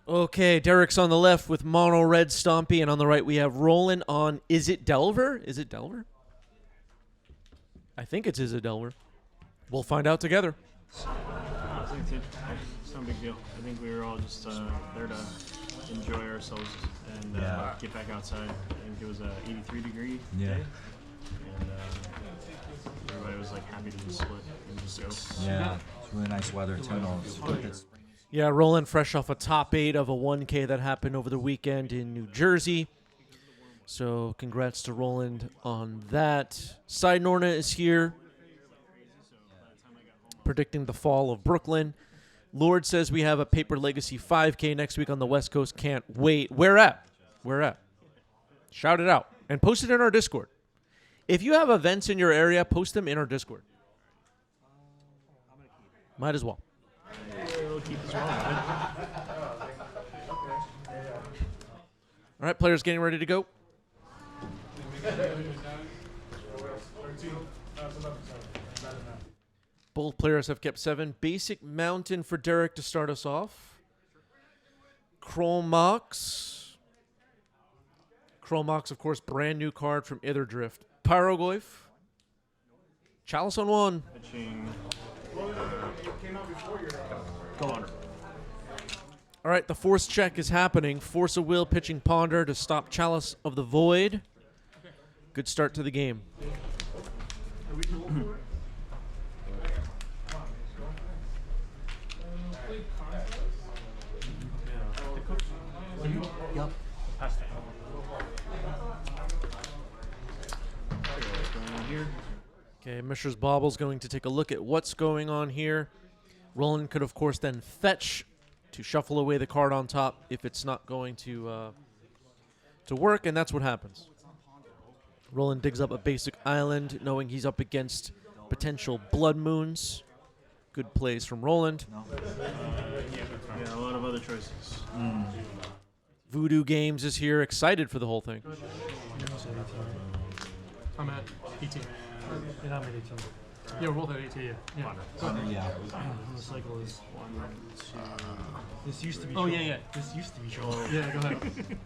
Okay, Derek's on the left with mono red Stompy, and on the right we have Roland on Is It Delver? Is it Delver? I think it's Is It Delver. We'll find out together. It's no big deal. I think we were all just there to enjoy ourselves and get back outside. I think it was a 83-degree day. And everybody was like happy to just split and just go. Yeah, it's really nice weather too. Yeah, Roland fresh off a top 8 of a 1K that happened over the weekend in New Jersey. So congrats to Roland on that. Side Norna is here, predicting the fall of Brooklyn. Lord says we have a Paper Legacy 5K next week on the West Coast. Can't wait. Where at? Where at? Shout it out. And post it in our Discord. If you have events in your area, post them in our Discord. Might as well. All right, players getting ready to go. Both players have kept 7. Basic Mountain for Derek to start us off. Chromox. Chromox, of course, brand new card from Itherdrift. Pyroglyph. Chalice on 1. All right, the force check is happening. Force of Will pitching Ponder to stop Chalice of the Void. Good start to the game. Yep. Okay, Mishra's Bobble's going to take a look at what's going on here. Roland could, of course, then fetch to shuffle away the card on top if it's not going to work, and that's what happens. Roland digs up a basic island, knowing he's up against potential Blood Moons. Good plays from Roland. Yeah, a lot of other choices. Voodoo Games is here, excited for the whole thing. I'm at 18. Yeah, I'm at 18. Yeah, roll that 18. Yeah. Yeah. The cycle is 1, 2. This used to be. Oh yeah. This used to be troll. Yeah, go ahead.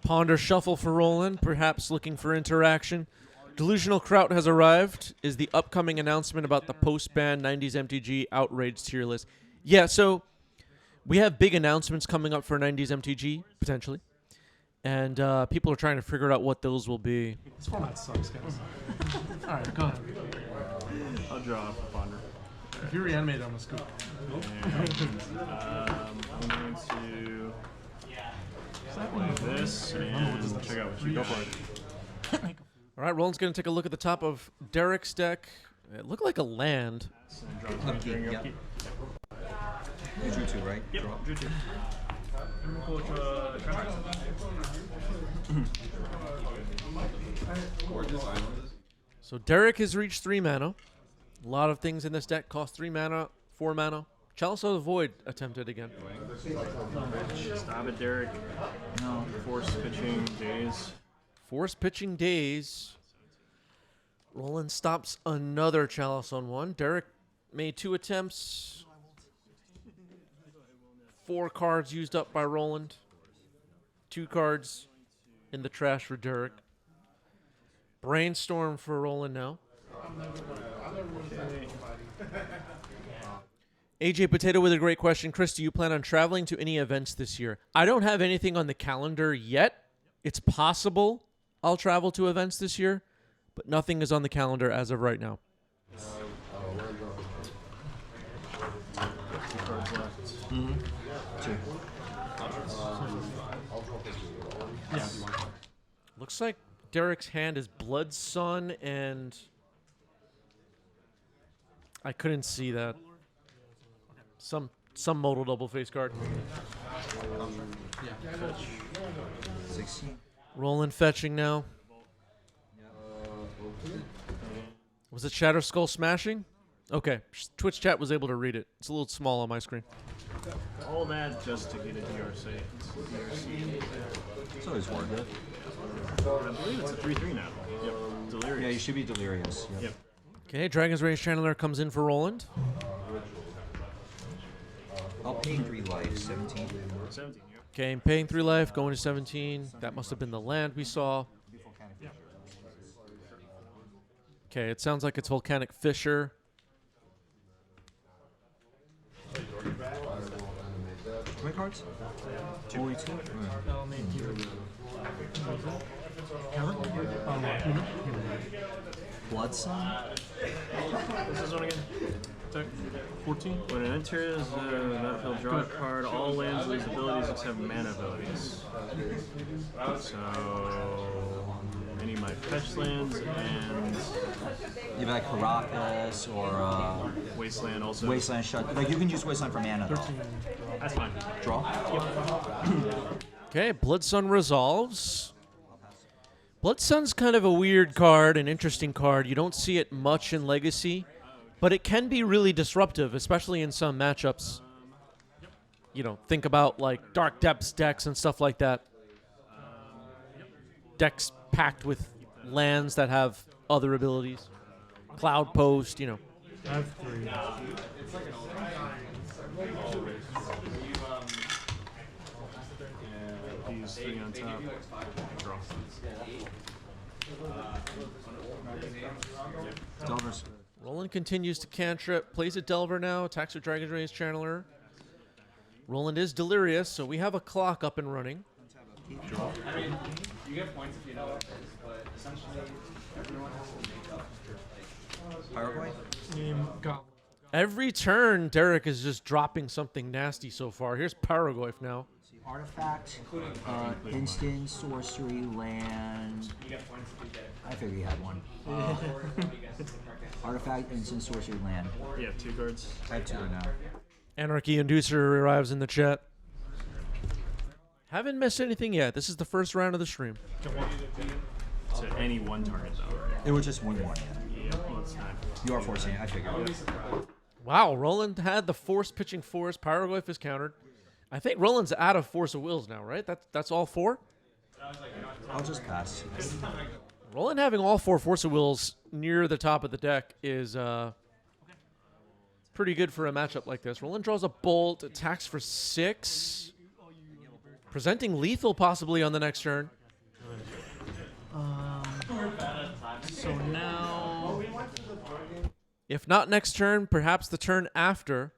Ponder shuffle for Roland, perhaps looking for interaction. Delusional Kraut has arrived, is the upcoming announcement about the post-ban 90s MTG Outrage tier list. Yeah, so we have big announcements coming up for 90s MTG, potentially. And people are trying to figure out what those will be. This format sucks, guys. All right, go ahead. I'll draw Ponder. If you reanimate, I'm gonna scoop. I'm going to play this and check out what you go for it. All right, Roland's going to take a look at the top of Derek's deck. It looked like a land. Yep. You drew 2, right? Yep, drew 2. So Derek has reached 3 mana. A lot of things in this deck cost 3 mana, 4 mana. Chalice of the Void attempted again. Stop it, Derek. No. Force pitching days. Force pitching days. Roland stops another Chalice on 1. Derek made 2 attempts. 4 cards used up by Roland. 2 cards in the trash for Derek. Brainstorm for Roland now. AJ Potato with a great question. Chris, do you plan on traveling to any events this year? I don't have anything on the calendar yet. It's possible I'll travel to events this year, but nothing is on the calendar as of right now. 2 cards left. 2. Yeah. Looks like Derek's hand is Blood Sun, and I couldn't see that. Some modal double face card. 16. Roland fetching now. Was it Shatter Skull smashing? Okay, Twitch chat was able to read it. It's a little small on my screen. All that just to get a DRC. It's always worth it. I believe it's a 3/3 now. Yep. Delirious. Yeah, you should be delirious. Yep. Okay, Dragon's Rage Channeler comes in for Roland. Oh, Paying 3 life, 17. 17. Yep. Okay, paying 3 life, going to 17. That must have been the land we saw. Okay, it sounds like it's Volcanic Fissure. How many cards? 2. I'll make you. Counter? Blood Sun? What's this one again? Deck 14. When it enters the battlefield, draw a card. All lands lose abilities except mana abilities. So any of my fetch lands and You have like Caracas or Wasteland also. Wasteland Shut. Like you can use Wasteland for mana though. 13. That's fine. Draw? Okay, Blood Sun resolves. Blood Sun's kind of a weird card, an interesting card. You don't see it much in Legacy, but it can be really disruptive, especially in some matchups. You know, think about like Dark Depths decks and stuff like that. Decks packed with lands that have other abilities. Cloud Post, you know. I have 3. These 3 on top. Draw. Delver's. Roland continues to cantrip, plays a Delver now, attacks with Dragon's Ray's Channeler. Roland is delirious, so we have a clock up and running. I mean, you get points if you know what it is, but essentially everyone has to make up for like. Paraguay? Name Goblin. Every turn, Derek is just dropping something nasty so far. Here's Paragoyf now. Artifact, instant, sorcery, land. You get points if you get it. I figured you had one. Or you guys can mark it. Artifact, instant, sorcery, land. Yeah, 2 cards. I have 2 right now. Anarchy Inducer arrives in the chat. Haven't missed anything yet. This is the first round of the stream. To any one target though, right? It was just 1-1. Yeah. Yeah, well, it's not. You are forcing it, I figured. Wow, Roland had the force pitching force. Paragoyf is countered. I think Roland's out of Force of Wills now, right? That's all 4? I'll just pass. Roland having all 4 Force of Wills near the top of the deck is pretty good for a matchup like this. Roland draws a bolt, attacks for 6. Presenting lethal possibly on the next turn. So now. If not next turn, perhaps the turn after.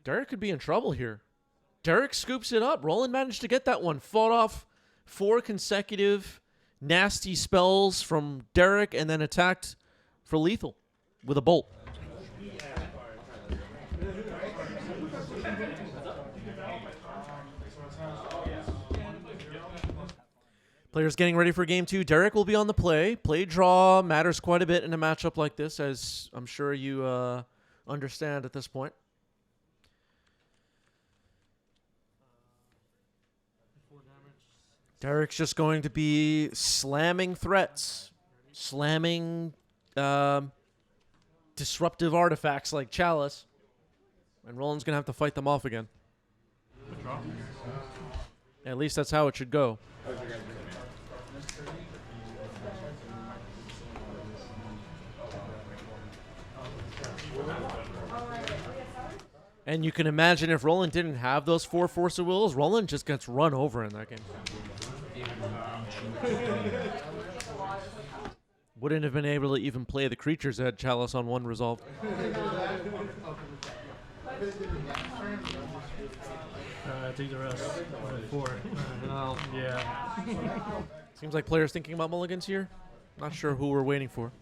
Derek could be in trouble here. Derek scoops it up. Roland managed to get that one. Fought off 4 consecutive nasty spells from Derek and then attacked for lethal with a bolt. Players getting ready for game 2. Derek will be on the play. Play draw matters quite a bit in a matchup like this, as I'm sure you understand at this point. Derek's just going to be slamming threats, slamming disruptive artifacts like Chalice, and Roland's going to have to fight them off again. At least that's how it should go. And you can imagine if Roland didn't have those 4 Force of Wills, Roland just gets run over in that game. Wouldn't have been able to even play the creatures that had Chalice on 1 resolved. Take the rest. 4. Yeah. Seems like players thinking about mulligans here. Not sure who we're waiting for.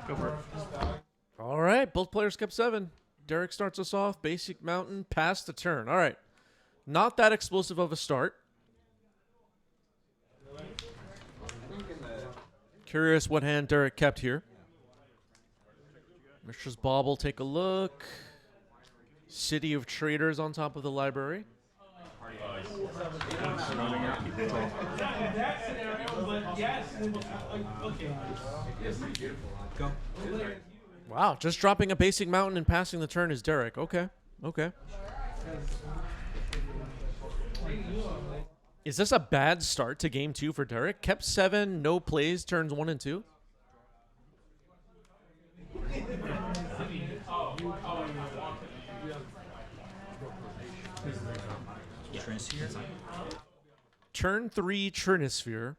Go for it. All right, both players kept 7. Derek starts us off. Basic Mountain, pass the turn. All right. Not that explosive of a start. Curious what hand Derek kept here. Mishra's Bauble, take a look. City of Traders on top of the library. Go. Wow, just dropping a Basic Mountain and passing the turn is Derek. Okay, okay. Is this a bad start to game 2 for Derek? Kept 7, no plays, turns 1 and 2. Trinisphere? Turn 3 Trinisphere.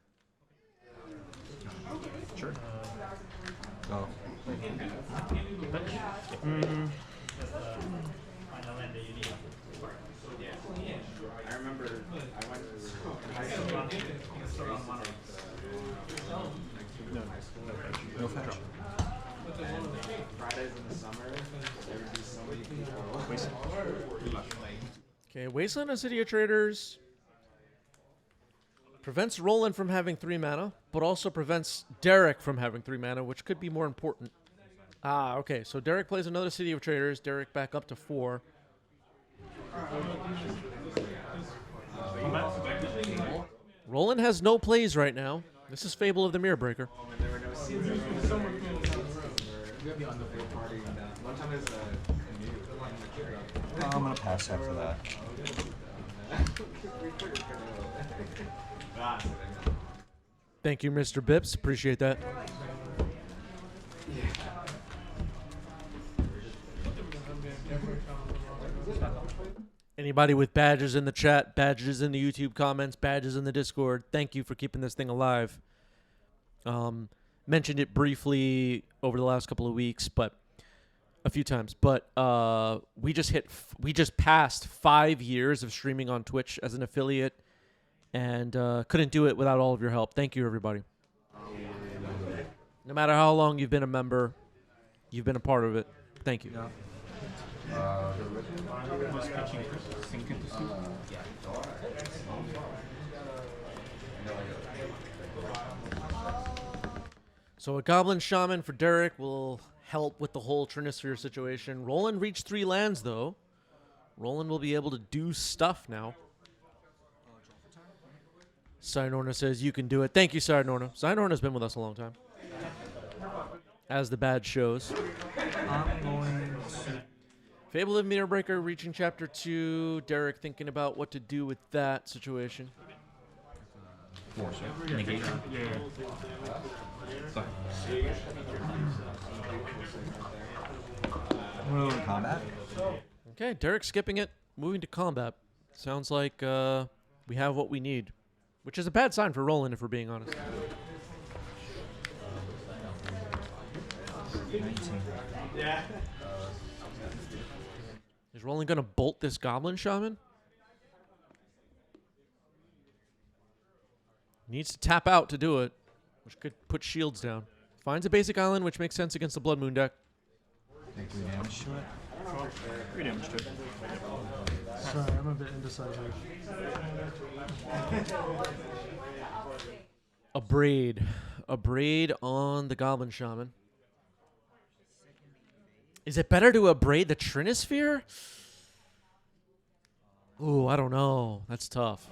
Sure. Go. I remember I went to high school. No fetch. And Fridays in the summer, there would be so many people. Okay, Wasteland of City of Traders prevents Roland from having 3 mana, but also prevents Derek from having 3 mana, which could be more important. Ah, okay, so Derek plays another City of Traders. Derek back up to 4. Roland has no plays right now. This is Fable of the Mirror Breaker. There were no seats. We on the pool party. One time is I'm gonna pass after that. Thank you, Mr. Bips. Appreciate that. Anybody with badges in the chat, badges in the YouTube comments, badges in the Discord, thank you for keeping this thing alive. Mentioned it briefly over the last couple of weeks, but a few times. But we just passed 5 years of streaming on Twitch as an affiliate, and couldn't do it without all of your help. Thank you, everybody. No matter how long you've been a member, you've been a part of it. Thank you. So a Goblin Shaman for Derek will help with the whole Trinisphere situation. Roland reached 3 lands, though. Roland will be able to do stuff now. Sinorna says you can do it. Thank you, Sinorna. Sinorna's been with us a long time. As the badge shows. I'm going to... Fable of Mirror Breaker reaching chapter 2. Derek thinking about what to do with that situation. Negate. I'm gonna go to combat. Okay, Derek skipping it, moving to combat. Sounds like we have what we need, which is a bad sign for Roland, if we're being honest. 19. Yeah. Is Roland going to bolt this Goblin Shaman? Needs to tap out to do it, which could put shields down. Finds a basic island, which makes sense against the Blood Moon deck. Take 3 damage to it. 3 damage to it. Sorry, I'm a bit indecisive. A braid. A braid on the Goblin Shaman. Is it better to abrade the Trinisphere? Ooh, I don't know. That's tough.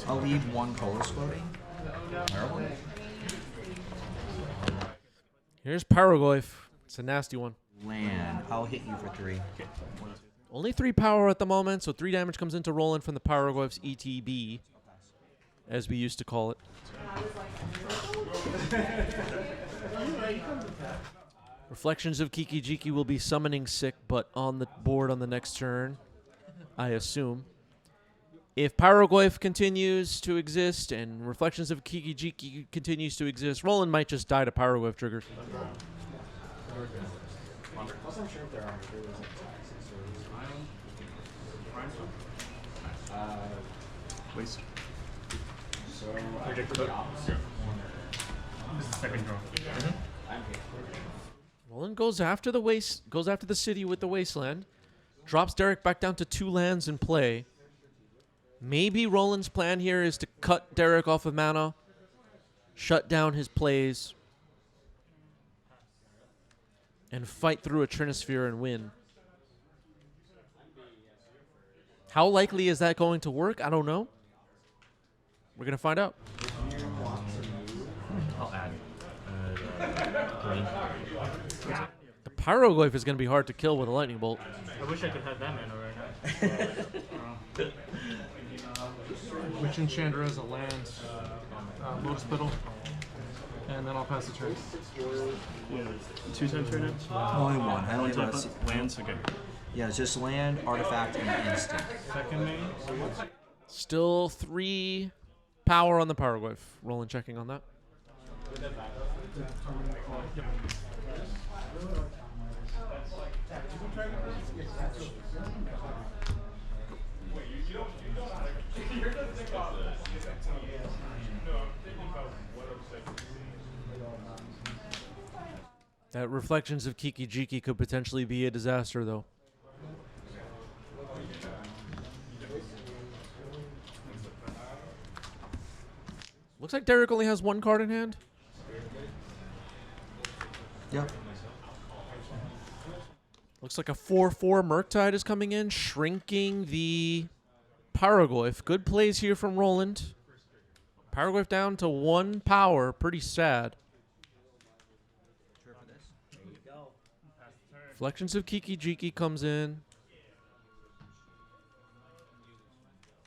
I'll leave 1 color floating. Terrible. Here's Paragoyf. It's a nasty one. Land. I'll hit you for 3. Only 3 power at the moment, so 3 damage comes into Roland from the Paragoyf's ETB, as we used to call it. Reflections of Kiki Jiki will be summoning sick, but on the board on the next turn, I assume. If Paragoyf continues to exist and Reflections of Kiki Jiki continues to exist, Roland might just die to Paragoyf triggers. Waste. This is the second draw. Roland goes after the city with the Wasteland, drops Derek back down to 2 lands in play. Maybe Roland's plan here is to cut Derek off of mana, shut down his plays, and fight through a Trinisphere and win. How likely is that going to work? I don't know. We're going to find out. I'll add 3. The Paragoyf is going to be hard to kill with a Lightning Bolt. I wish I could have that mana right now. Witch Enchanter as a land, Lotus Petal, and then I'll pass the turn. Yeah, 2 times right now? Only 1. I only One have type of lands? Okay. Yeah, it's just land, artifact, and instant. Second main. Still 3 power on the Paraglyph. Roland checking on that. Yep. That Reflections of Kiki-Jiki could potentially be a disaster, though. Looks like Derek only has 1 card in hand. Yep. Looks like a 4/4 Murktide is coming in, shrinking the Paraglyph. Good plays here from Roland. Paraglyph down to 1 power. Pretty sad. Reflections of Kiki-Jiki comes in.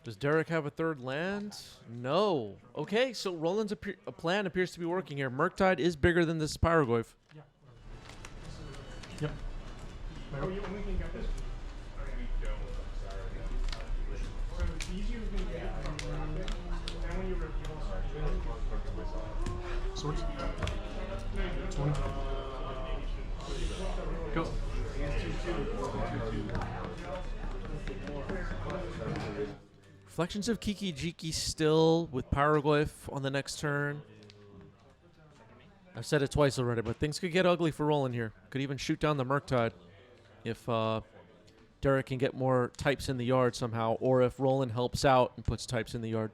Does Derek have a 3rd land? No. Okay, so Roland's plan appears to be working here. Murktide is bigger than this Paraglyph. Yep. Oh, we can get this. Swords. 20. Go. Reflections of Kiki-Jiki still with Paraglyph on the next turn. I've said it twice already, but things could get ugly for Roland here. Could even shoot down the Murktide if Derek can get more types in the yard somehow, or if Roland helps out and puts types in the yard.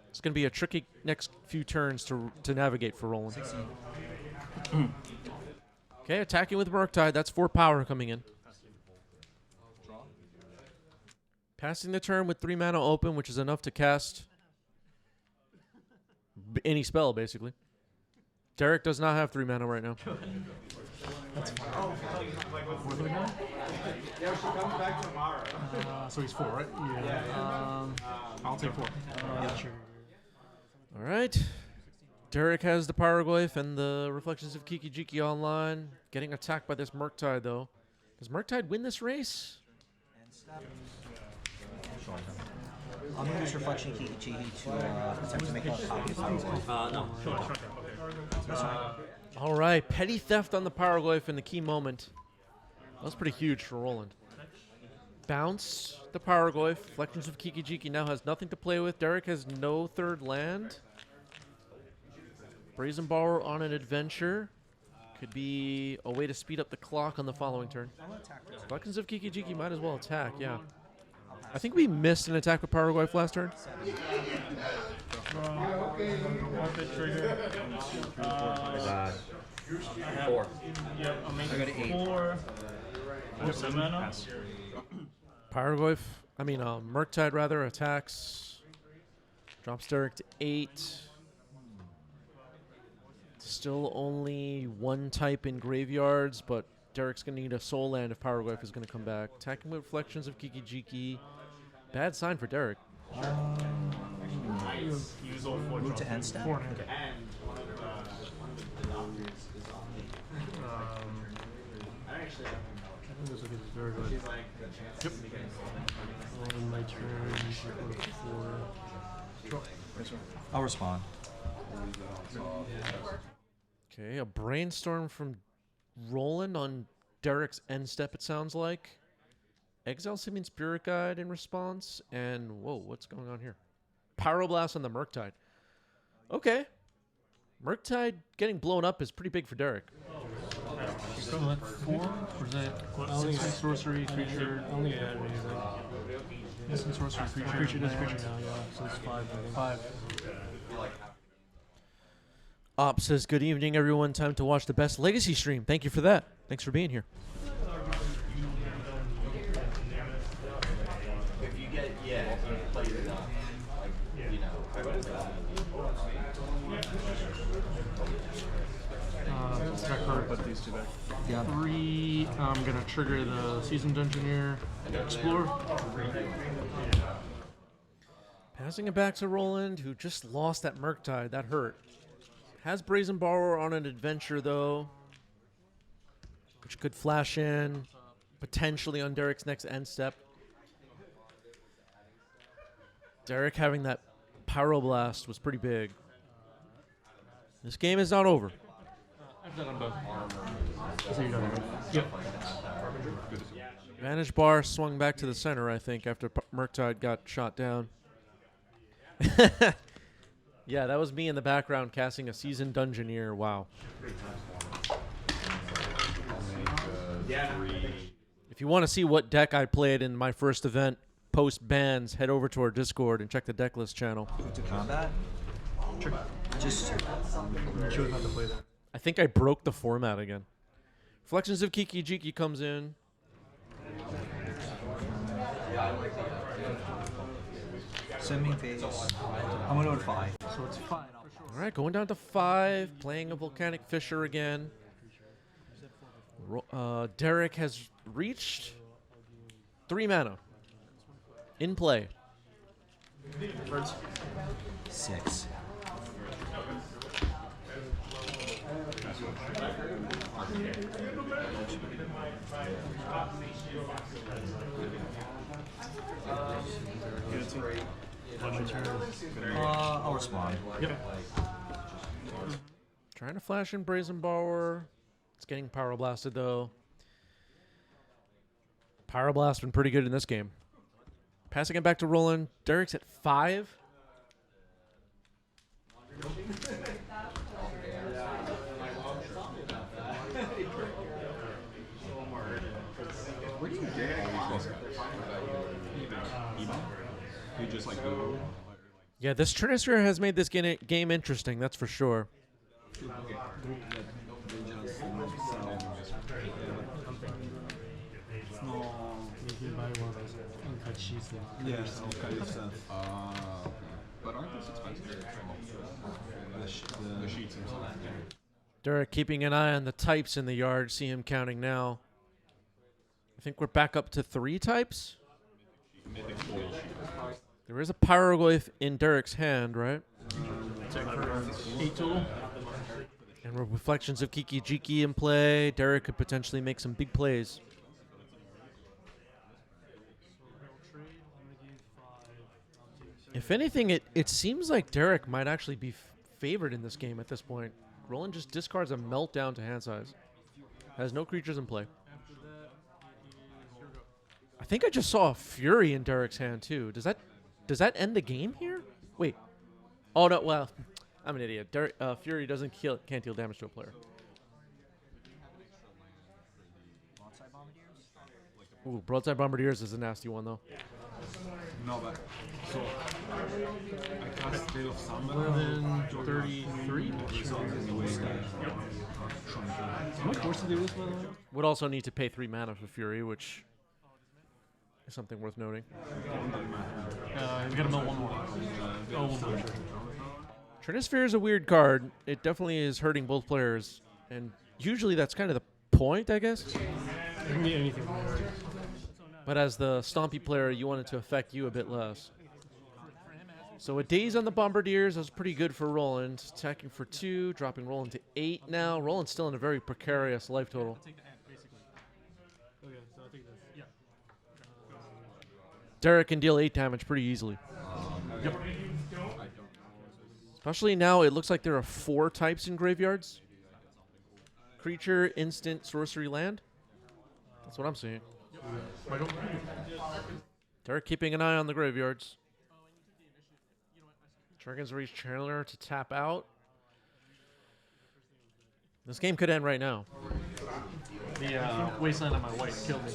It's going to be a tricky next few turns to navigate for Roland. Okay, attacking with Murktide. That's 4 power coming in. Passing the turn with 3 mana open, which is enough to cast any spell, basically. Derek does not have 3 mana right now. That's fine. Yeah, she comes back tomorrow. So he's 4, right? Yeah. I'll take 4. Sure. All right. Derek has the Paraglyph and the Reflections of Kiki-Jiki online. Getting attacked by this Murktide, though. Does Murktide win this race? I'm going to use Reflection Kiki-Jiki to attempt to make a copy of Paraglyph. No. All right. Petty theft on the Paraglyph in the key moment. That was pretty huge for Roland. Bounce the Paraglyph. Reflections of Kiki-Jiki now has nothing to play with. Derek has no 3rd land. Brazen Borrower on an adventure. Could be a way to speed up the clock on the following turn. Reflections of Kiki-Jiki might as well attack, yeah. I think we missed an attack with Paraglyph last turn. Four. Yep, I'm I making got an 8. 4. 7 mana. Murktide rather, attacks. Drops Derek to 8. Still only 1 type in graveyards, but Derek's going to need a soul land if Paraglyph is going to come back. Attacking with Reflections of Kiki-Jiki. Bad sign for Derek. Use all 4. Move to end step. 4. Okay. And one of the doctors is on. I actually have I think this is very good. She's like the chance to get On my turn, 4. Draw. I'll respond. Okay, a brainstorm from Roland on Derek's end step, it sounds like. Exile Simian Spirit Guide in response, and whoa, what's going on here? Pyroblast on the Murktide. Okay. Murktide getting blown up is pretty big for Derek. Equivalent 4? Or is that instant sorcery creature? Only add anything. Instant sorcery creature. Creature does creature now, yeah. So it's 5, I think. 5. Op says, good evening, everyone. Time to watch the best Legacy stream. Thank you for that. Thanks for being here. If you get, play it enough, like, you know. Back card. Put these 2 back. Yeah. 3, I'm going to trigger the Seasoned Engineer. Explore. Passing it back to Roland, who just lost that Murktide. That hurt. Has Brazen Borrower on an adventure, though. which could flash in potentially on Derek's next end step. Derek having that Pyroblast was pretty big. This game is not over. I've done them both. So you're done. Yep. Vantage bar swung back to the center, I think, after Murktide got shot down. Yeah, that was me in the background casting a Seasoned Dungeoneer. Wow. If you want to see what deck I played in my first event, post bans, head over to our Discord and check the deck list channel. To combat? Just chose not to play that. I think I broke the format again. Reflections of Kiki Jiki comes in. sending phase. I'm gonna go to 5. So it's 5. All right, going down to 5, playing a Volcanic Fissure again. Derek has reached 3 mana in play. 6. I'll respond. Yep. Trying to flash in Brazen Borrower. It's getting Power Blasted though. Pyroblast been pretty good in this game. Passing it back to Roland. Derek's at 5. Where do you get all these You just like Google? Yeah, this Trinisphere has made this game interesting, that's for sure. Yeah, but aren't those expensive? The sheets themselves. Derek keeping an eye on the types in the yard. See him counting now. I think we're back up to 3 types. There is a Pyroglyph in Derek's hand, right? 8 total. And Reflections of Kiki Jiki in play. Derek could potentially make some big plays. If anything, it seems like Derek might actually be favored in this game at this point. Roland just discards a Meltdown to hand size. Has no creatures in play. I think I just saw a Fury in Derek's hand too. Does that end the game here? Wait. Oh no. Well, I'm an idiot. Derek, Fury can't deal damage to a player. Ooh, Broadside Bombardiers is a nasty one though. No, but so I cast State of Samba. 33. How much force did they lose, by the way? Would also need to pay 3 mana for Fury, which is something worth noting. You gotta mill 1 more. Oh, 1 more. Trinisphere is a weird card. It definitely is hurting both players, and usually that's kind of the point, I guess. It can be anything. But as the Stompy player, you want it to affect you a bit less. So a Daze on the Bombardiers, that was pretty good for Roland. Attacking for 2, dropping Roland to 8 now. Roland's still in a very precarious life total. Derek can deal 8 damage pretty easily. Yep. Especially now, it looks like there are 4 types in graveyards. Creature, instant, sorcery, land. That's what I'm seeing. Derek keeping an eye on the graveyards. Dragon's Rage Channeler to tap out. This game could end right now. The wasteland on my white killed me.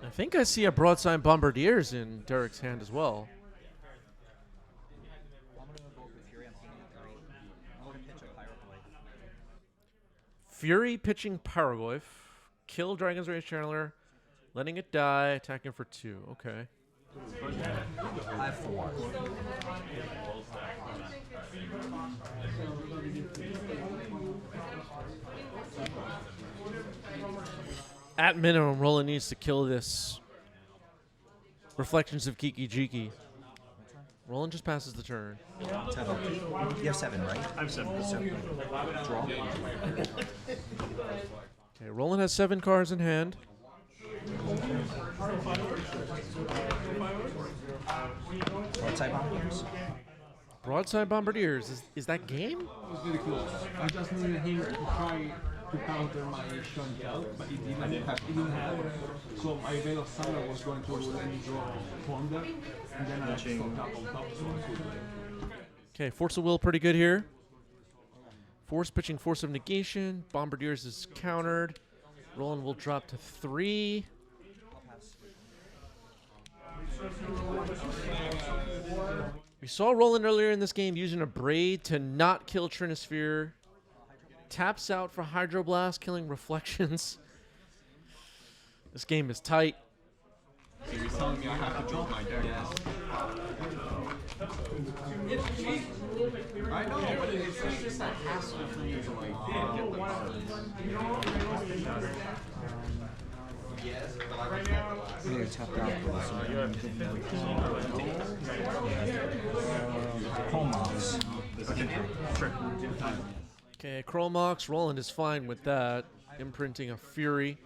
I think I see a Broadside Bombardiers in Derek's hand as well. I'm gonna go with Fury. I'm thinking at 3. I'm gonna pitch a Pyroglyph. Fury pitching Pyroglyph. Kill Dragon's Rage Channeler. Letting it die. Attacking for 2. Okay. I have 4. At minimum, Roland needs to kill this. Reflections of Kiki Jiki. Roland just passes the turn. 7. You have 7, right? I have 7. Draw. Okay, Roland has 7 cards in hand. Broadside Bombardiers. Broadside Bombardiers. Is that game? It was very close. I just needed him to try to counter my showdown, but he didn't have. So my Veil of Summer was going to let me draw Ponder, and then I stocked up on top, so I could. Okay, Force of Will pretty good here. Force pitching Force of Negation. Bombardiers is countered. Roland will drop to 3. We saw Roland earlier in this game using a Braid to not kill Trinisphere. Taps out for Hydroblast, killing Reflections. This game is tight. So he's telling me I have to draw my deck. It's cheap. I know, but it's just a hassle for me to like get the cards. Yeah, tapped out. You have 15. Chromox. Sure. Okay, Chromox. Roland is fine with that. Imprinting a Fury.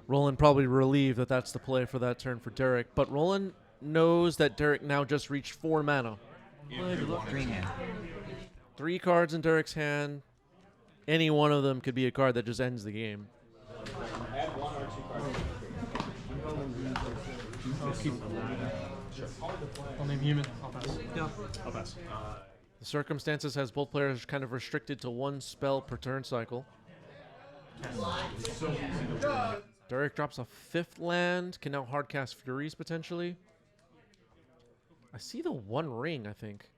Roland probably relieved that that's the play for that turn for Derek. But Roland knows that Derek now just reached 4 mana. Green hand. 3 cards in Derek's hand. Any one of them could be a card that just ends the game. I'll name human. I'll pass. Yeah. I'll pass. The circumstances has both players kind of restricted to 1 spell per turn cycle. Derek drops a 5th land. Can now hardcast Furies potentially. I see the 1 ring, I think.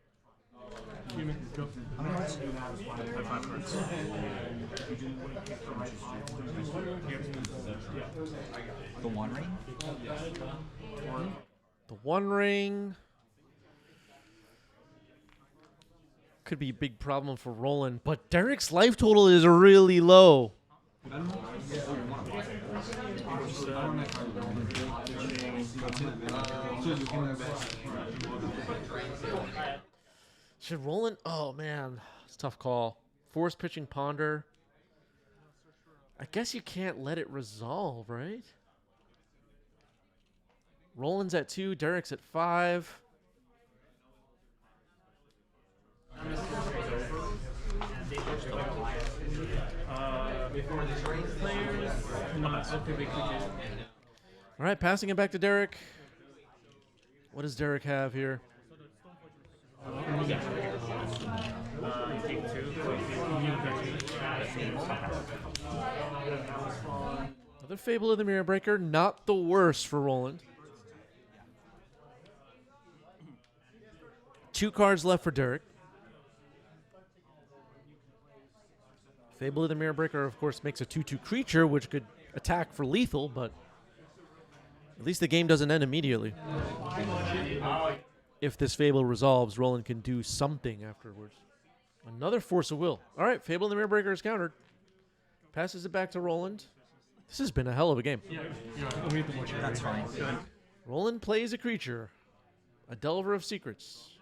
Human. Go. How many cards? I have 5 cards. The 1 ring? The 1 ring could be a big problem for Roland, but Derek's life total is really low. Should Roland? Oh man, it's a tough call. Force pitching Ponder. I guess you can't let it resolve, right? Roland's at 2, Derek's at 5. All right, passing it back to Derek. What does Derek have here? Another Fable of the Mirror Breaker, not the worst for Roland. 2 cards left for Derek. Fable of the Mirror Breaker, of course, makes a 2/2 creature, which could attack for lethal, but at least the game doesn't end immediately. If this Fable resolves, Roland can do something afterwards. Another Force of Will. All right, Fable of the Mirror Breaker is countered. Passes it back to Roland. This has been a hell of a game. That's fine. Roland plays a creature, a Delver of Secrets.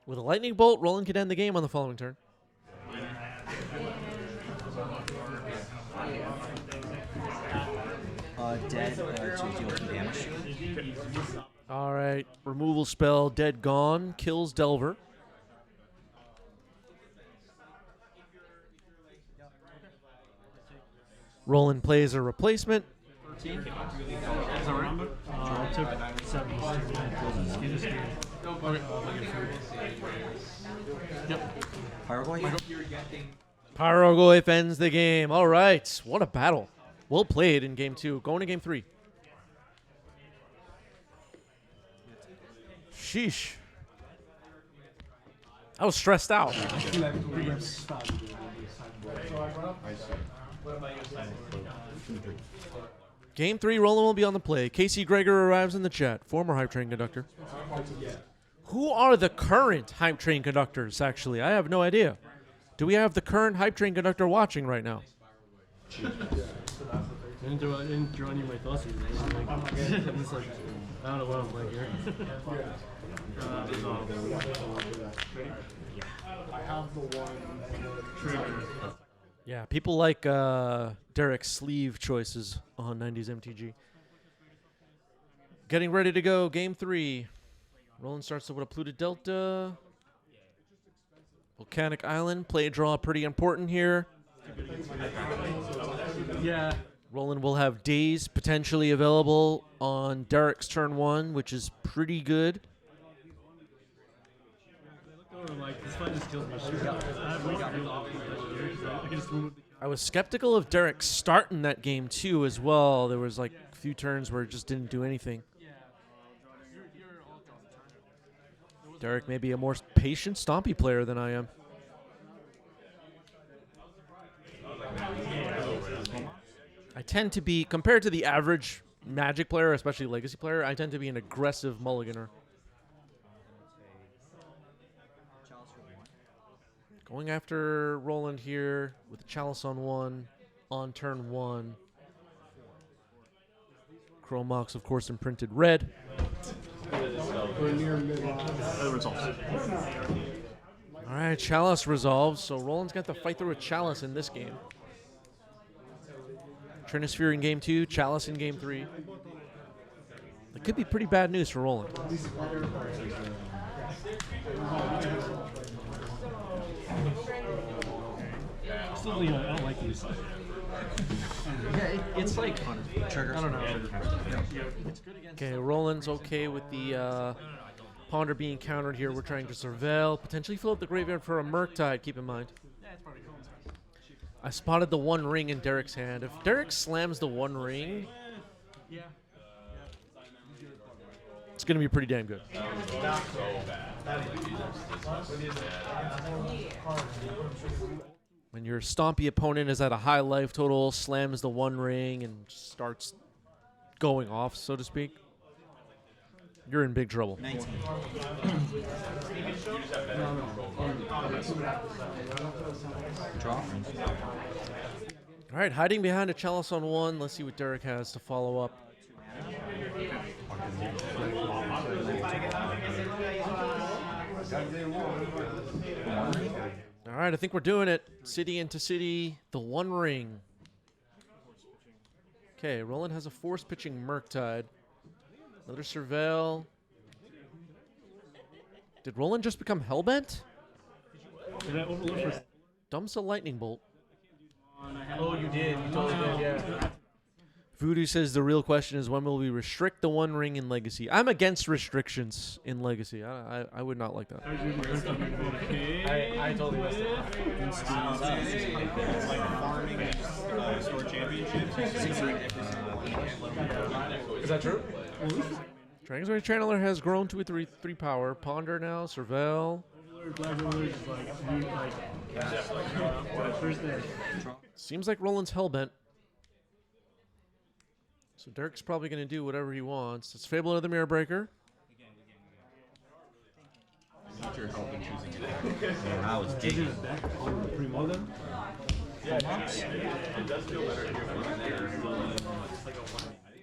With a Lightning Bolt, Roland can end the game on the following turn. Dead to deal 2 damage. All right, removal spell, Dead Gone, kills Delver. Roland plays a replacement. 13. Is that right? I'll take 7. Yep. Pyrogoy? Pyrogoyf ends the game. All right, what a battle. Well played in game 2. Going to game 3. Sheesh. I was stressed out. Game 3, Roland will be on the play. Casey Gregor arrives in the chat. Former Hype Train conductor. Who are the current Hype Train conductors, actually? I have no idea. Do we have the current Hype Train conductor watching right now? I didn't draw any of my thoughts. I'm just like, I don't know what I'm playing here. I have the one. Yeah, people like Derek's sleeve choices on 90s MTG. Getting ready to go, game 3. Roland starts with a Polluted Delta. Volcanic Island, play draw pretty important here. Yeah. Roland will have days potentially available on Derek's turn 1, which is pretty good. Like, this fight just kills my shit. I was skeptical of Derek starting that game too as well. There was like a few turns where it just didn't do anything. Derek may be a more patient, stompy player than I am. I tend to be, compared to the average Magic player, especially Legacy player, I tend to be an aggressive mulliganer. Going after Roland here with a Chalice on 1 on turn 1. Chromox, of course, imprinted red. All right, Chalice resolves, so Roland's got to fight through a Chalice in this game. Trinisphere in game 2, Chalice in game 3. That could be pretty bad news for Roland. Still, I don't like these. Yeah, it's like triggers. I don't know. Okay, Roland's okay with the Ponder being countered here. We're trying to surveil, potentially fill up the graveyard for a Murktide, keep in mind. I spotted the 1 ring in Derek's hand. If Derek slams the 1 ring, it's going to be pretty damn good. When your stompy opponent is at a high life total, slams the 1 ring, and starts going off, so to speak, you're in big trouble. 19. Draw. All right, hiding behind a Chalice on 1. Let's see what Derek has to follow up. All right, I think we're doing it. City into city, the 1 ring. Okay, Roland has a force pitching Murktide. Another Surveil. Did Roland just become Hellbent? Dumps a Lightning Bolt. Oh, you did. You totally did, yeah. Voodoo says the real question is when will we restrict the 1 ring in Legacy? I'm against restrictions in Legacy. I would not like that. I totally missed it. It's like farming store championships. Is that true? Dragon's Rage Channeler has grown to a 3 power. Ponder now, Surveil. Seems like Roland's Hellbent. So Derek's probably going to do whatever he wants. It's Fable of the Mirror Breaker. I was digging.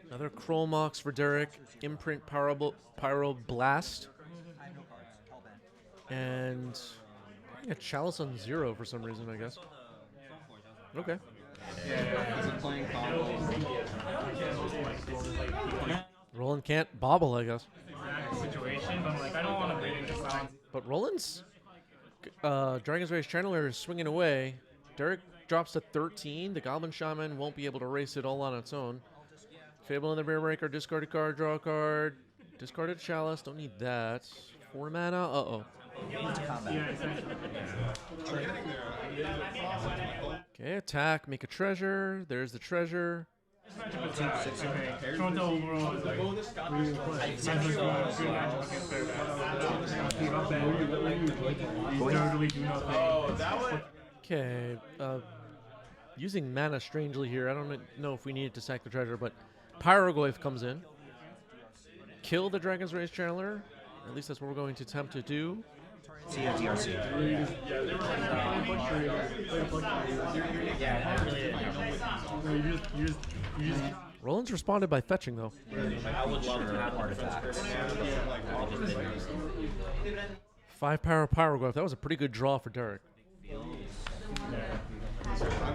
Another Chromox for Derek. Imprint Pyro Blast. And a Chalice on 0 for some reason, I guess. Okay. Roland can't bobble, I guess. But Roland's Dragon's Rage Channeler is swinging away. Derek drops to 13. The Goblin Shaman won't be able to race it all on its own. Fable in the Mirror Breaker, discard a card, draw a card. Discarded Chalice, don't need that. 4 mana, uh-oh. Okay, attack, make a treasure. There's the treasure. Okay, using mana strangely here. I don't know if we needed to sack the treasure, but Pyroglyph comes in. Kill the Dragon's Rage Channeler. At least that's what we're going to attempt to do. See ya, DRC. Roland's responded by fetching, though. I would love to have artifacts. 5 power Pyroglyph. That was a pretty good draw for Derek. I'm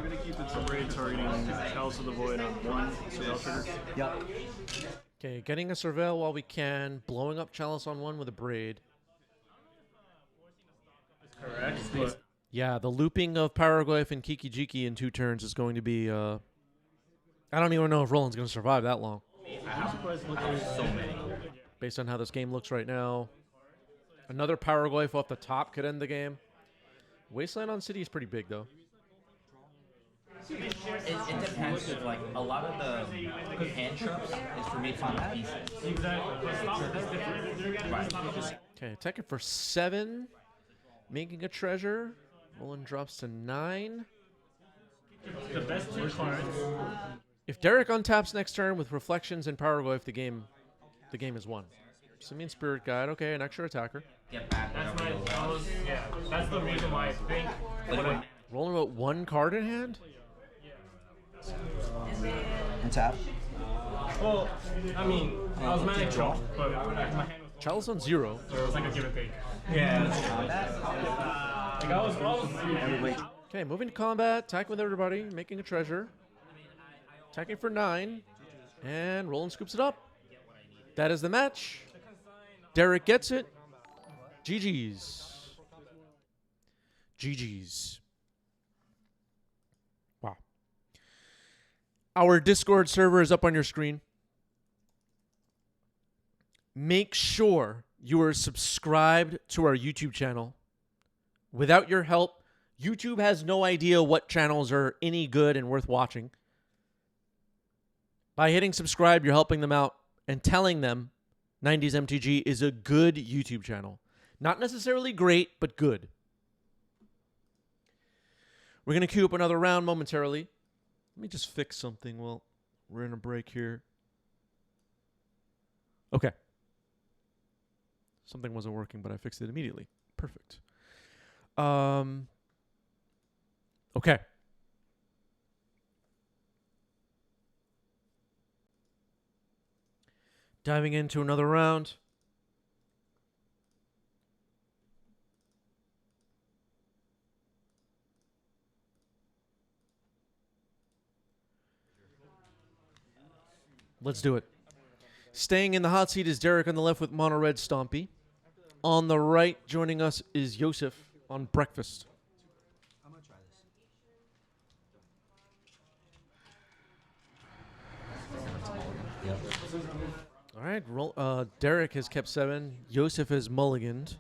going to keep it separated, targeting Chalice of the Void on 1 Surveil trigger. Yep. Okay, getting a Surveil while we can. Blowing up Chalice on 1 with a Braid. Correct. But Yeah, the looping of Pyroglyph and Kiki Jiki in 2 turns is going to be... I don't even know if Roland's going to survive that long. I'm surprised So many. Based on how this game looks right now. Another Pyroglyph off the top could end the game. Wasteland on City is pretty big, though. It depends. Cause, like, a lot of the hand traps is for me to find pieces. Okay, attacking for 7. Making a treasure. Roland drops to 9. the best 2 cards. If Derek untaps next turn with Reflections and Pyroglyph, the game is won. Simian Spirit Guide, okay, an extra attacker. Get back. That's that's the reason why I think. Rolling about 1 card in hand? And tap. Well, I mean, I was managing draw. but my hand was Chalice on 0. so it was like a give and take. Yeah. Like I was Okay, moving to combat, attacking with everybody, making a treasure. Attacking for 9. And Roland scoops it up. That is the match. Derek gets it. GG's. GG's. Wow. Our Discord server is up on your screen. Make sure you are subscribed to our YouTube channel. Without your help, YouTube has no idea what channels are any good and worth watching. By hitting subscribe, you're helping them out and telling them 90s MTG is a good YouTube channel. Not necessarily great, but good. We're going to queue up another round momentarily. Let me just fix something while we're in a break here. Okay. Something wasn't working, but I fixed it immediately. Perfect. Okay. Diving into another round. Let's do it. Staying in the hot seat is Derek on the left with Mono Red Stompy. On the right, joining us is Yosef on Breakfast. I'm gonna try this. Yep. All right, Derek has kept 7. Yosef has mulliganed.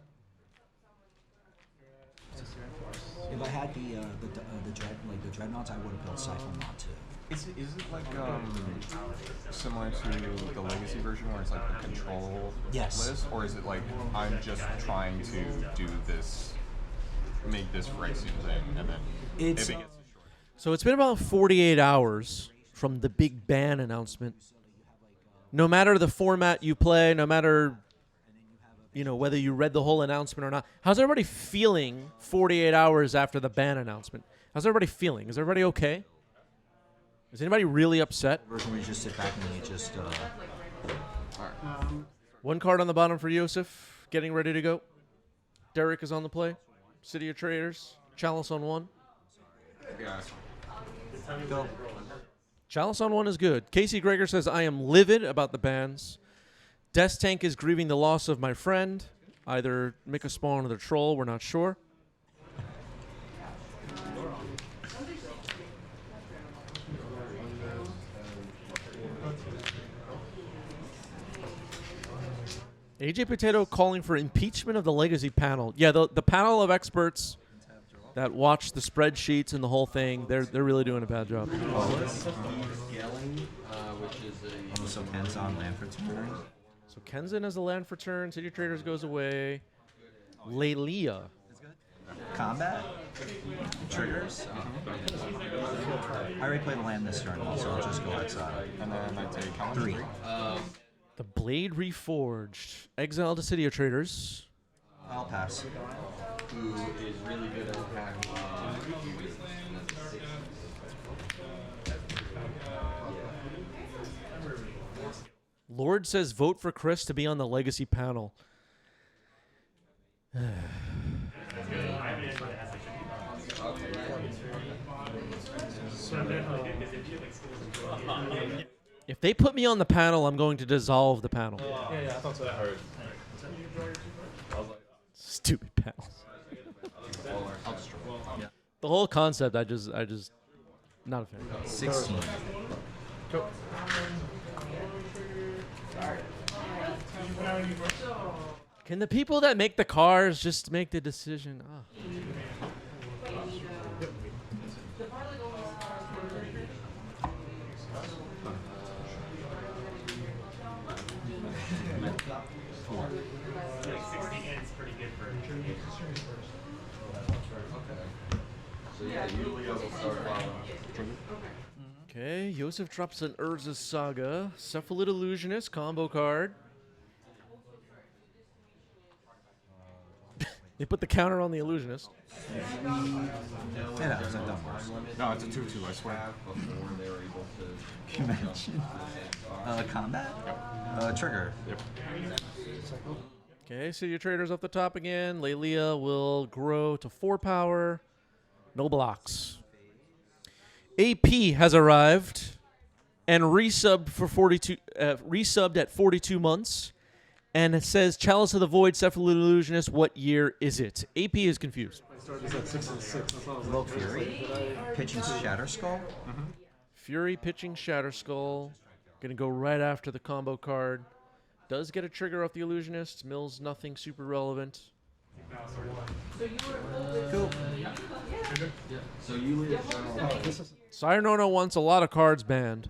If I had the dreadnoughts, I would have built Siphon Mod too. Is it like similar to the legacy version where it's like a control list, or is it like I'm just trying to do this, make this Phyrexian thing, and then It's if it gets destroyed? So it's been about 48 hours from the big ban announcement. No matter the format you play, no matter whether you read the whole announcement or not, how's everybody feeling 48 hours after the ban announcement? How's everybody feeling? Is everybody okay? Is anybody really upset? version where you just sit back and you just 1 card on the bottom for Yosef, getting ready to go. Derek is on the play. City of Traders, Chalice on 1. Yeah. go. Chalice on 1 is good. Casey Greger says, I am livid about the bans. Death Tank is grieving the loss of my friend. Either Mycospawn or the Troll, we're not sure. AJ Potato calling for impeachment of the legacy panel. Yeah, the panel of experts that watch the spreadsheets and the whole thing, they're really doing a bad job. So Ken's on Lanford's turn. So Kenzin has a land for turn. City Traders goes away. Lelia. Combat. Triggers. I already played a land this turn, so I'll just go outside. And then I take how much? 3. The Blade Reforged. Exile to City of Traders. I'll pass. Who is really good at attacking? Lord says vote for Chris to be on the Legacy panel. If they put me on the panel, I'm going to dissolve the panel. Yeah, I thought so. Stupid panels. The whole concept, I just, not a fan. 16. Can the people that make the cars just make the decision? Okay, Yosef drops an Urza's Saga. Cephalid Illusionist combo card. They put the counter on the Illusionist. Yeah, it's a dumb horse. No, it's a 2/2, I swear. Can you imagine? Combat? Trigger. Okay, so your traders up the top again. Lelia will grow to 4 power. No blocks. AP has arrived and resubbed for 42. Resubbed at 42 months, and it says Chalice of the Void, Cephalid Illusionist. What year is it? AP is confused. I started this at 6 and 6. I thought it was Low Fury. Pitching Shatter Skull. Fury pitching Shatter Skull. Gonna go right after the combo card. Does get a trigger off the Illusionist. Mills nothing super relevant. Cool. So you Cyrnona wants a lot of cards banned.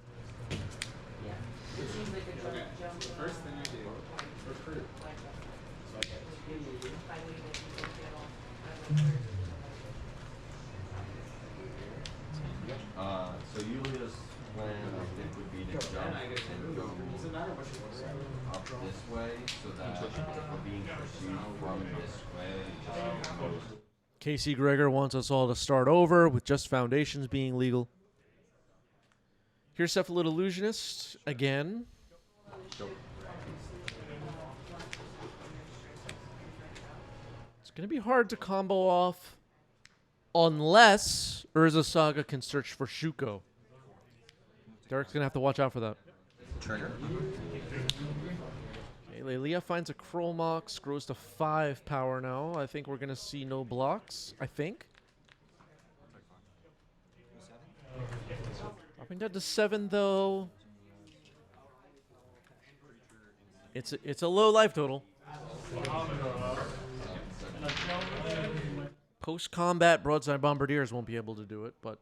So Yulia's plan, I think, would be to jump and go up this way, so that we're being pursued from this way. Casey Gregor wants us all to start over with just Foundations being legal. Here's Cephalid Illusionist again. It's going to be hard to combo off unless Urza Saga can search for Shuko. Derek's going to have to watch out for that. Trigger. Okay, Lelia finds a Chromox, grows to 5 power now. I think we're going to see no blocks, I think. Dropping down to 7, though. It's a low life total. Post-combat Broadside Bombardiers won't be able to do it, but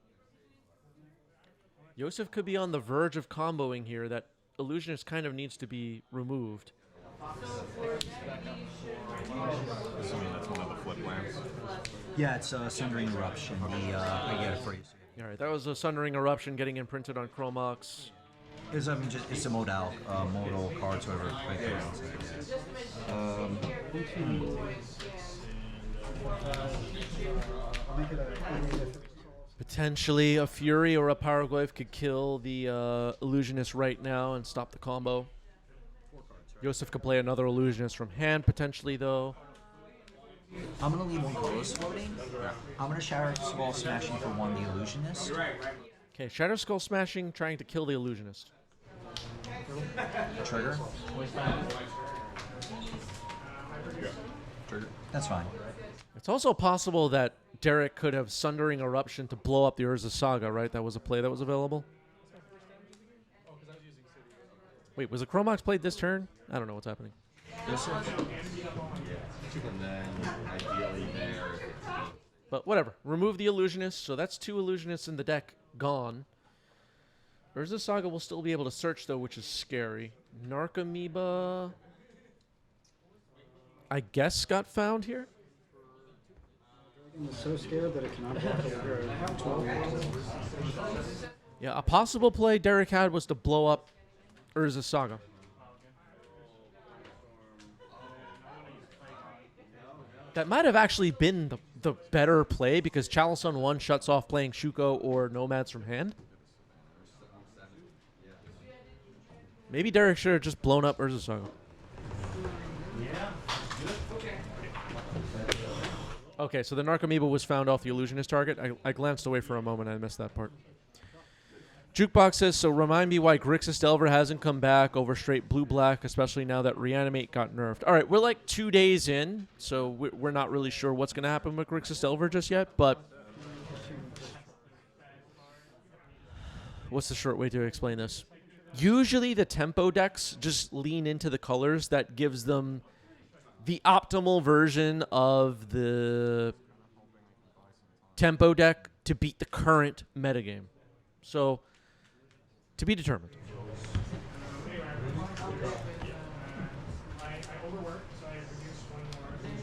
Yosef could be on the verge of comboing here. That Illusionist kind of needs to be removed. Assuming that's one of the flip lands. Yeah, it's Sundering Eruption. I get it for you. All right, that was a Sundering Eruption getting imprinted on Chromox. It's, it's a modal card, so whatever. Potentially a Fury or a Powerglaive could kill the Illusionist right now and stop the combo. Yosef could play another Illusionist from hand, potentially, though. I'm going to leave one colorless floating. I'm going to Shatter Skull Smashing for 1 the Illusionist. Okay, Shatter Skull Smashing, trying to kill the Illusionist. Trigger. Trigger. That's fine. It's also possible that Derek could have Sundering Eruption to blow up the Urza Saga, right? That was a play that was available. Wait, was the Chromox played this turn? I don't know what's happening. This one. And then ideally there. But whatever. Remove the Illusionist. So that's 2 Illusionists in the deck gone. Urza Saga will still be able to search, though, which is scary. Narcomoeba, I guess, got found here. I'm so scared that it cannot block the Yeah, a possible play Derek had was to blow up Urza Saga. That might have actually been the better play because Chalice on 1 shuts off playing Shuko or Nomads from hand. Maybe Derek should have just blown up Urza Saga. Okay, so the Narcomoeba was found off the Illusionist target. I glanced away for a moment. I missed that part. Jukebox says, so remind me why Grixis Delver hasn't come back over straight blue-black, especially now that Reanimate got nerfed. All right, we're like 2 days in, so we're not really sure what's going to happen with Grixis Delver just yet, but what's the short way to explain this? Usually the tempo decks just lean into the colors that gives them the optimal version of the tempo deck to beat the current metagame. So, to be determined.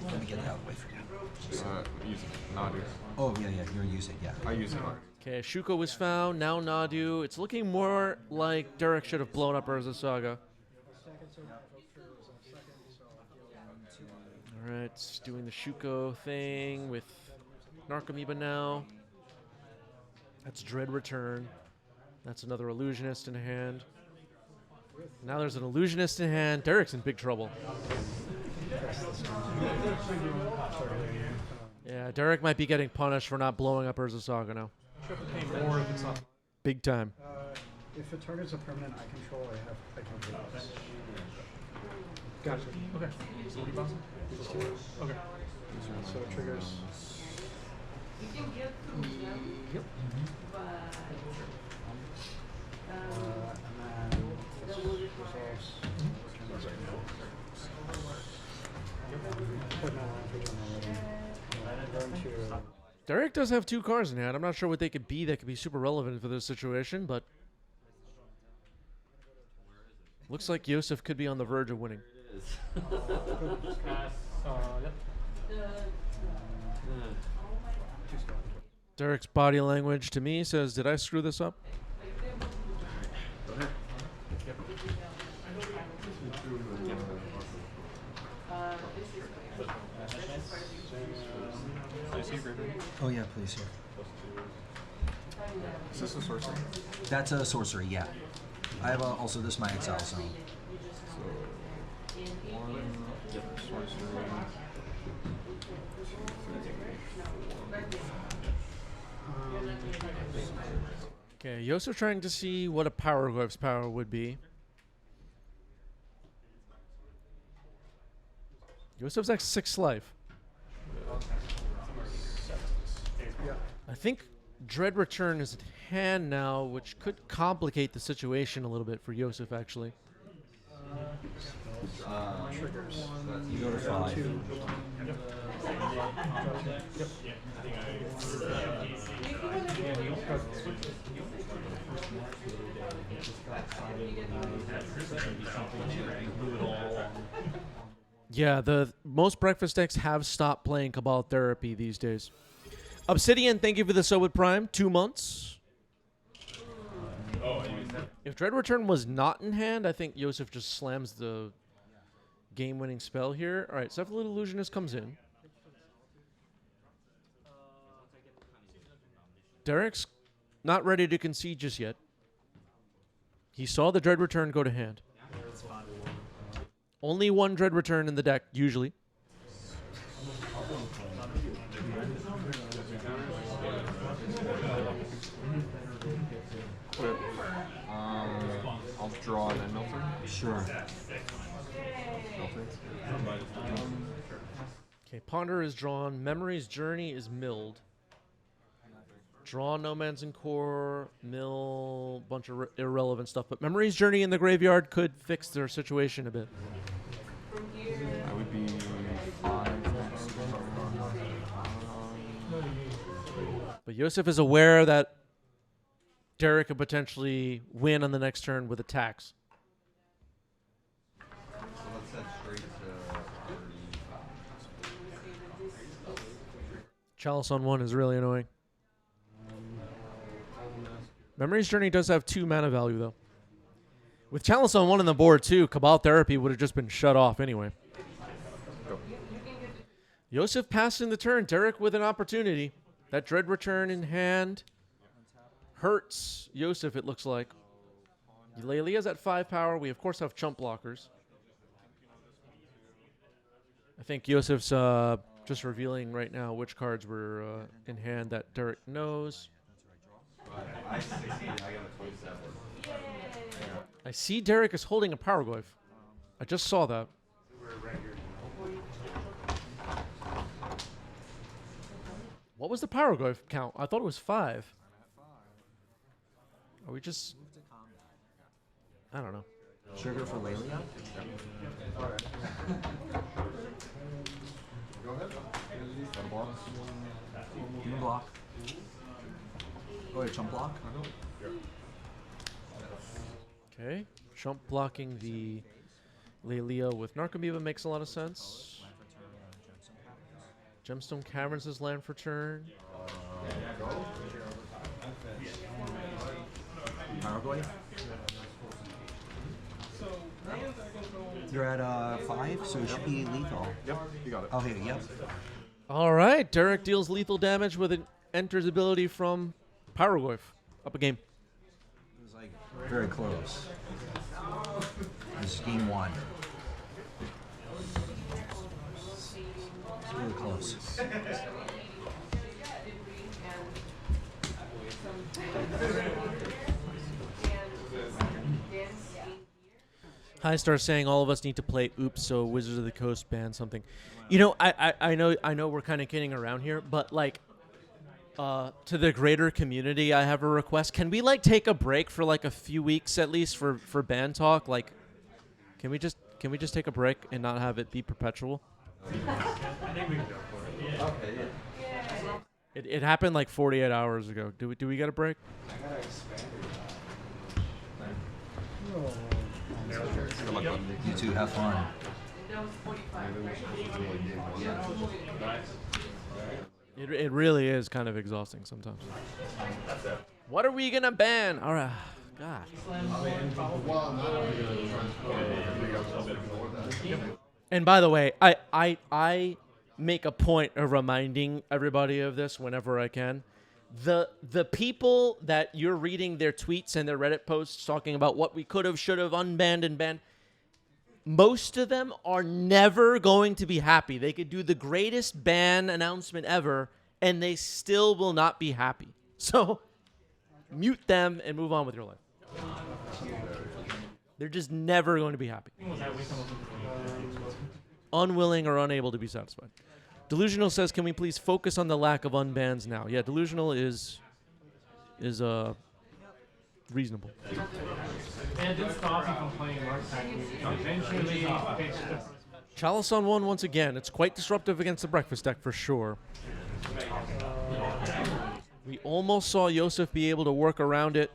Let me get it out of the way for you. Use it. Nadu. Oh, yeah, you're using, yeah. I use it. Okay, Shuko was found. Now Nadu. It's looking more like Derek should have blown up Urza Saga. All right, it's doing the Shuko thing with Narcomoeba now. That's Dread Return. That's another Illusionist in hand. Now there's an Illusionist in hand. Derek's in big trouble. Yeah, Derek might be getting punished for not blowing up Urza Saga now. Big time. If it targets a permanent I control, I can take this. Gotcha. Okay. So what are you bouncing? Okay. So it triggers. Yep. And then this resolves. Put no language on already. Going to. Derek does have 2 cards in hand. I'm not sure what they could be that could be super relevant for this situation, but looks like Yosef could be on the verge of winning. Derek's body language to me says, did I screw this up? Oh, yeah, please, here. Is this a sorcery? That's a sorcery, yeah. I have also this my exile zone. So, 1 sorcery. 2, 3, 4. Okay, Yosef trying to see what a Power Glyph's power would be. Yosef's at 6 life. I think Dread Return is at hand now, which could complicate the situation a little bit for Yosef, actually. Triggers. You go to 5. Yeah, the most breakfast decks have stopped playing Cabal Therapy these days. Obsidian, thank you for the sub with Prime. 2 months. If Dread Return was not in hand, I think Yosef just slams the game-winning spell here. All right, Cephalid Illusionist comes in. Derek's not ready to concede just yet. He saw the Dread Return go to hand. Only 1 Dread Return in the deck, usually. I'll draw and then filter. Sure. Okay, Ponder is drawn. Memory's Journey is milled. Draw Nomads and Core, mill, bunch of irrelevant stuff. But Memory's Journey in the graveyard could fix their situation a bit. I would be 5 next. But Yosef is aware that Derek could potentially win on the next turn with attacks. So let's set straight to 35. Chalice on 1 is really annoying. Memory's Journey does have 2 mana value, though. With Chalice on 1 on the board, too, Cabal Therapy would have just been shut off anyway. Yosef passing the turn. Derek with an opportunity. That Dread Return in hand hurts Yosef, it looks like. Leilia's at 5 power. We, of course, have chump blockers. I think Yosef's just revealing right now which cards were in hand that Derek knows. I see Derek is holding a Powerglyph. I just saw that. What was the Powerglyph count? I thought it was 5. Are we just... I don't know. Trigger for Lelia? Go ahead. Got a block. Give me a block. Oh, wait, chump block? Okay. Chump blocking the Lelia with Narcomoeba makes a lot of sense. Gemstone Caverns is land for turn. Powerglyph? You're at 5, so it should be lethal. Yep, you got it. Oh, here, yep. All right. Derek deals lethal damage with an enters ability from Powerglyph. Up a game. It was like very close. This is game 1. It's really close. High Star saying all of us need to play Oops, so Wizards of the Coast ban something. You know, I know we're kind of kidding around here, but like, to the greater community, I have a request. Can we like take a break for like a few weeks at least for ban talk? Like, can we just take a break and not have it be perpetual? I think we can go for it. Okay, yeah. It happened like 48 hours ago. Do we get a break? I gotta expand You two have fun. It really is kind of exhausting sometimes. What are we gonna ban? All right, God. And by the way, I make a point of reminding everybody of this whenever I can. The people that you're reading their tweets and their Reddit posts talking about what we could have, should have, unbanned and banned, most of them are never going to be happy. They could do the greatest ban announcement ever, and they still will not be happy. So mute them and move on with your life. They're just never going to be happy. Unwilling or unable to be satisfied. Delusional says, can we please focus on the lack of unbans now? Yeah, Delusional is reasonable. And it didn't stop you from playing Mark eventually Chalice on 1 once again. It's quite disruptive against the breakfast deck for sure. We almost saw Yosef be able to work around it.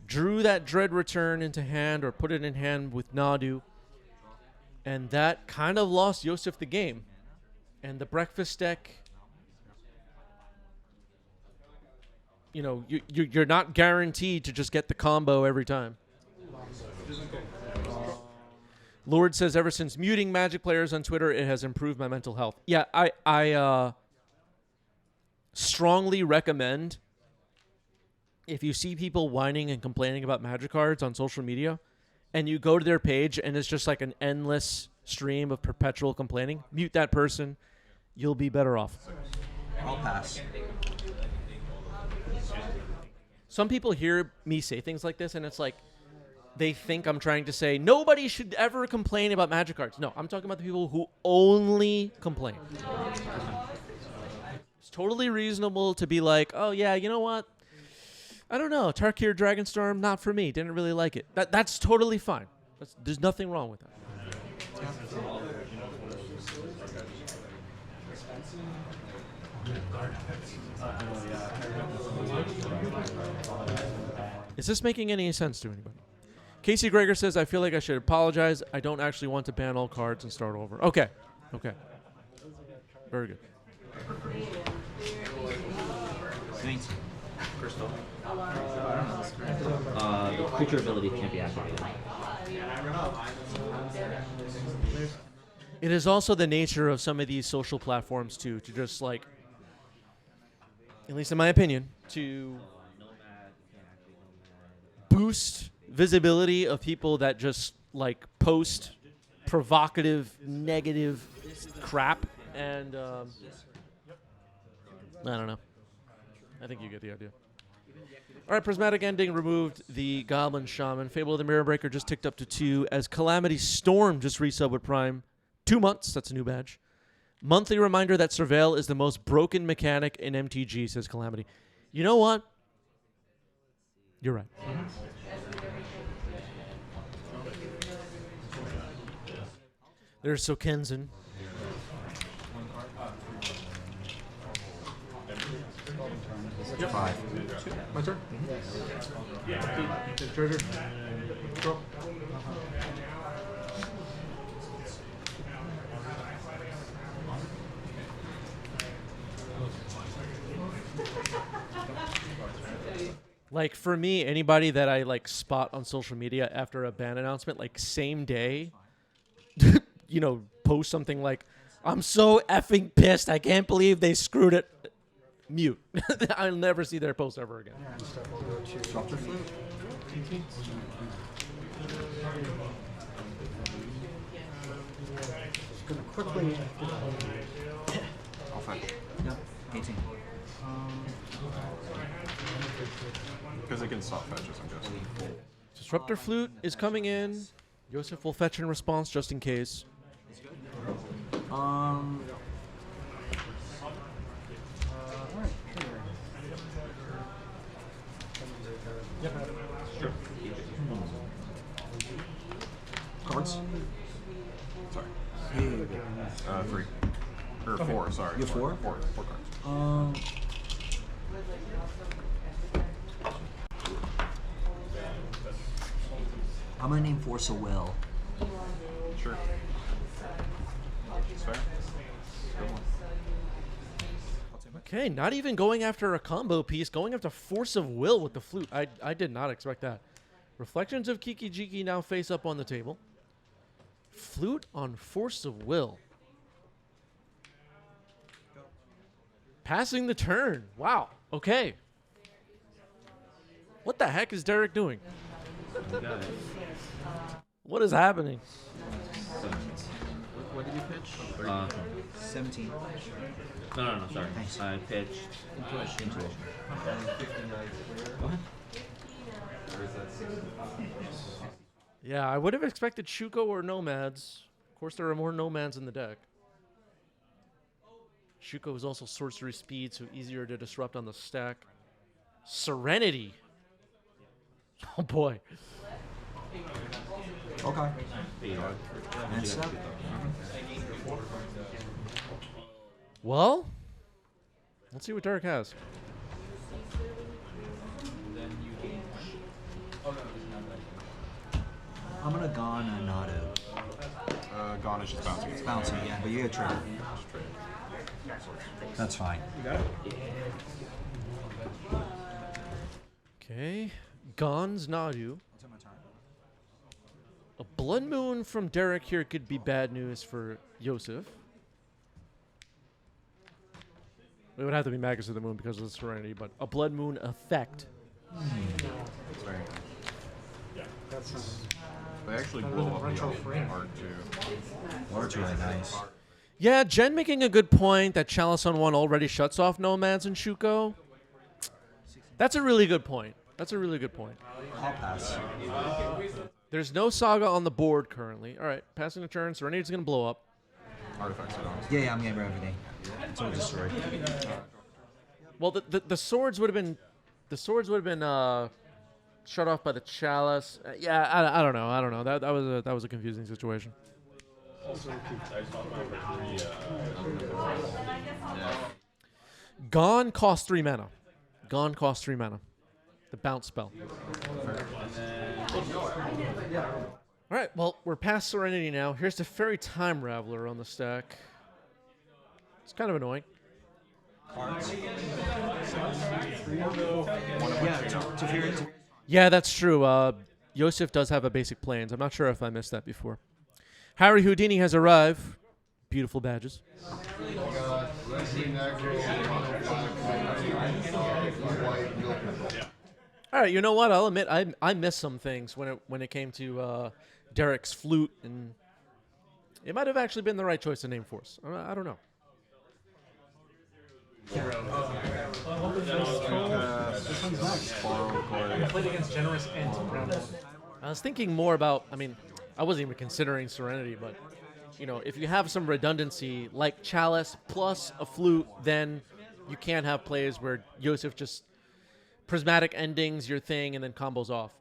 Drew that Dread Return into hand or put it in hand with Nadu. And that kind of lost Yosef the game. And the breakfast deck, you know, you're not guaranteed to just get the combo every time. Lord says, ever since muting Magic players on Twitter, it has improved my mental health. Yeah, I strongly recommend, if you see people whining and complaining about Magic cards on social media, and you go to their page and it's just like an endless stream of perpetual complaining, mute that person. You'll be better off. I'll pass. Some people hear me say things like this, and it's like they think I'm trying to say nobody should ever complain about Magic cards. No, I'm talking about the people who only complain. It's totally reasonable to be like, oh, yeah, you know what? I don't know. Tarkir Dragonstorm, not for me. Didn't really like it. That's totally fine. There's nothing wrong with that. Is this making any sense to anybody? Casey Greger says, I feel like I should apologize. I don't actually want to ban all cards and start over. Okay. Okay. Very good. Thanks. Crystal. The creature ability can't be activated. It is also the nature of some of these social platforms too, to just like, at least in my opinion, to boost visibility of people that just like post provocative, negative crap, and I don't know. I think you get the idea. All right, Prismatic Ending removed the Goblin Shaman. Fable of the Mirror Breaker just ticked up to 2 as Calamity Storm just resubbed with Prime. 2 months, that's a new badge. Monthly reminder that Surveil is the most broken mechanic in MTG, says Calamity. You know what? You're right. There's Sokenzen. Yep. 5. My turn? Treasure. Draw. Like, for me, anybody that I, like, spot on social media after a ban announcement, like, same day, you know, post something like, I'm so effing pissed, I can't believe they screwed it. Mute. I'll never see their post ever again. Drop the flute. Just gonna quickly. I'll fetch. Yep. 18. Because it can stop fetches, I'm guessing. Disruptor Flute is coming in. Yosef will fetch in response just in case. Cards? Sorry. 3. Or 4, sorry. You have 4? 4 cards. I'm gonna name Force a Will. Sure. That's fair. Good one. Okay, not even going after a combo piece, going after Force of Will with the flute. I did not expect that. Reflections of Kiki Jiki now face up on the table. Flute on Force of Will. Passing the turn. Wow. Okay. What the heck is Derek doing? What is happening? What did you pitch? 17. No, sorry. Nice. I pitched Intuition. Go ahead. Yeah, I would have expected Shuko or Nomads. Of course, there are more Nomads in the deck. Shuko is also sorcery speed, so easier to disrupt on the stack. Serenity. Oh boy. Okay. And step. Well, let's see what Derek has. I'm gonna Gone and Nado. Gone is just bouncing. It's bouncing, yeah, but you get trigger. That's fine. You got it? Okay. Gon's Nadu. I'll take my turn. A Blood Moon from Derek here could be bad news for Yosef. It would have to be Magus of the Moon because of the Serenity, but a Blood Moon effect. Sorry. That's They actually blow up the art too. Art's really nice. Yeah, Jen making a good point that Chalice on 1 already shuts off Nomads and Shuko. That's a really good point. That's a really good point. I'll pass. There's no Saga on the board currently. All right, passing the turn. Serenity's going to blow up. Artifacts are honest. Yeah, I'm getting rid of everything. It's all destroyed. Well, the swords would have been shut off by the Chalice. Yeah, I don't know. I don't know. That was a confusing situation. Gone costs 3 mana. Gone costs 3 mana. The bounce spell. All right, well, we're past Serenity now. Here's the Fairy Time Raveler on the stack. It's kind of annoying. Yeah, that's true. Yosef does have a basic planes. I'm not sure if I missed that before. Harry Houdini has arrived. Beautiful badges. All right, you know what? I'll admit I missed some things when it came to Derek's flute, and it might have actually been the right choice to name Force. I don't know. I played against Generous and round one. I was thinking more about. I mean, I wasn't even considering Serenity, but you know, if you have some redundancy like Chalice plus a flute, then you can't have plays where Yosef just prismatic endings your thing and then combos off.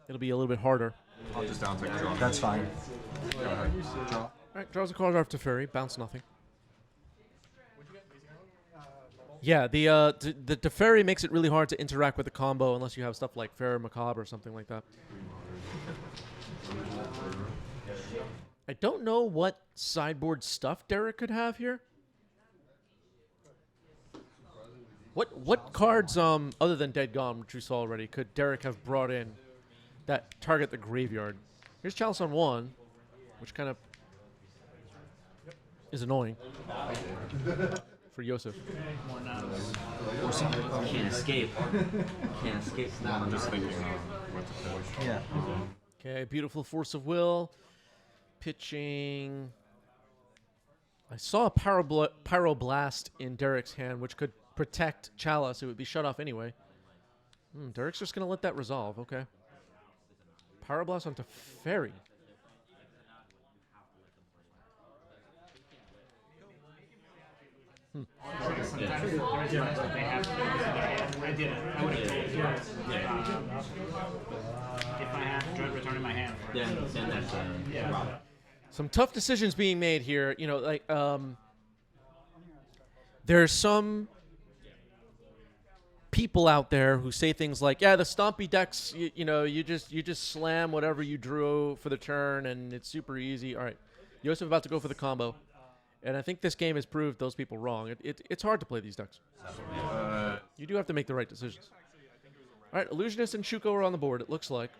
It'll be a little bit harder. I'll just down take a draw. That's fine. Go ahead. Draw. All right, draws a card off Teferi, bounce nothing. Yeah, the Teferi makes it really hard to interact with the combo unless you have stuff like Fair Macabre or something like that. I don't know what sideboard stuff Derek could have here. What cards other than Dead Gone, which we saw already, could Derek have brought in that target the graveyard? Here's Chalice on 1, which kind of is annoying for Yosef. Can't escape. Can't escape. I'm just thinking what to pitch. Yeah. Okay, beautiful Force of Will. Pitching. I saw a Pyroblast in Derek's hand, which could protect Chalice. It would be shut off anyway. Derek's just going to let that resolve. Okay. Pyroblast onto Fairy. If I have Dread Return in my hand. Then that's a Some tough decisions being made here. You know, like there's some people out there who say things like, "Yeah, the Stompy decks, you know, you just slam whatever you drew for the turn, and it's super easy." All right, Yosef about to go for the combo, and I think this game has proved those people wrong. It's hard to play these decks. You do have to make the right decisions. All right, Illusionist and Shuko are on the board. It looks like.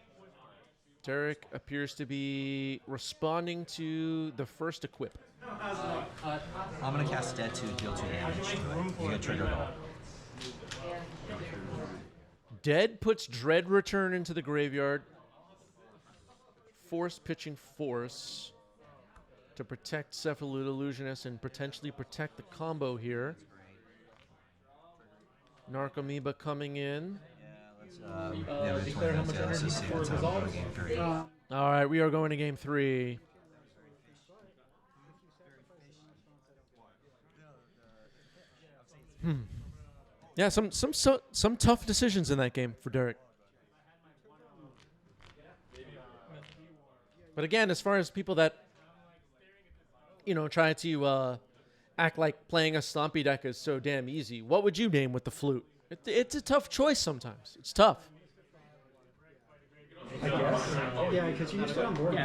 Derek appears to be responding to the first equip. I'm going to cast Dead to deal 2 damage. You get triggered all. Dead puts Dread Return into the graveyard. Force pitching Force to protect Cephalute Illusionist and potentially protect the combo here. Narcomoeba coming in. Declare how much energy before it resolves. All right, we are going to game 3. Yeah, some tough decisions in that game for Derek. But again, as far as people that try to act like playing a Stompy deck is so damn easy, what would you name with the flute? It's a tough choice sometimes. It's tough. I guess. Yeah, because you used to on board.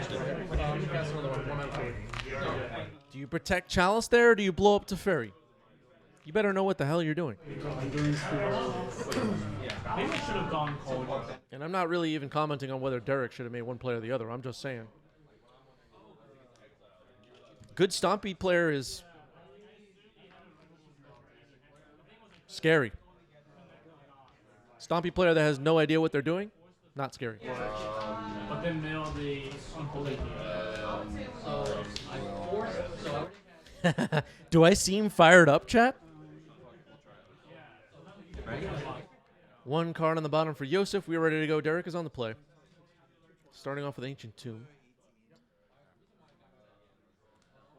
Do you protect Chalice there, or do you blow up Teferi? You better know what the hell you're doing. Maybe I should have gone cold. And I'm not really even commenting on whether Derek should have made one play or the other. I'm just saying. Good Stompy player is scary. Stompy player that has no idea what they're doing, not scary. But then mail the unholy. Do I seem fired up, chat? Ready? One card on the bottom for Yosef. We are ready to go. Derek is on the play. Starting off with Ancient Tomb.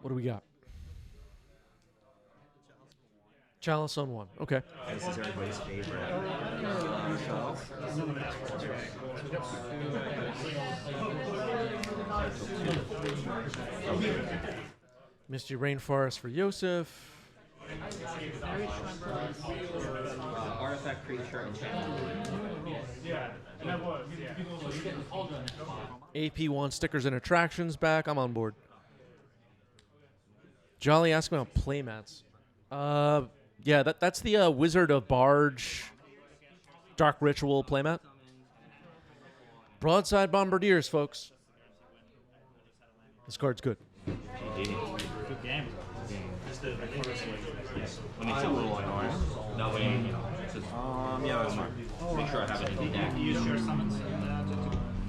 What do we got? Chalice on 1. Okay. This is everybody's favorite. Misty Rainforest for Yosef. Artifact creature AP wants stickers and attractions back. I'm on board. Jolly asking about playmats. Yeah, that's the Wizard of Barge Dark Ritual playmat. Broadside Bombardiers, folks. This card's good. Good game. Just the color selection. Yes. Let me make it a little annoying. That way, you know, just yeah, that's fine. make sure I have it in the deck. You use your summons.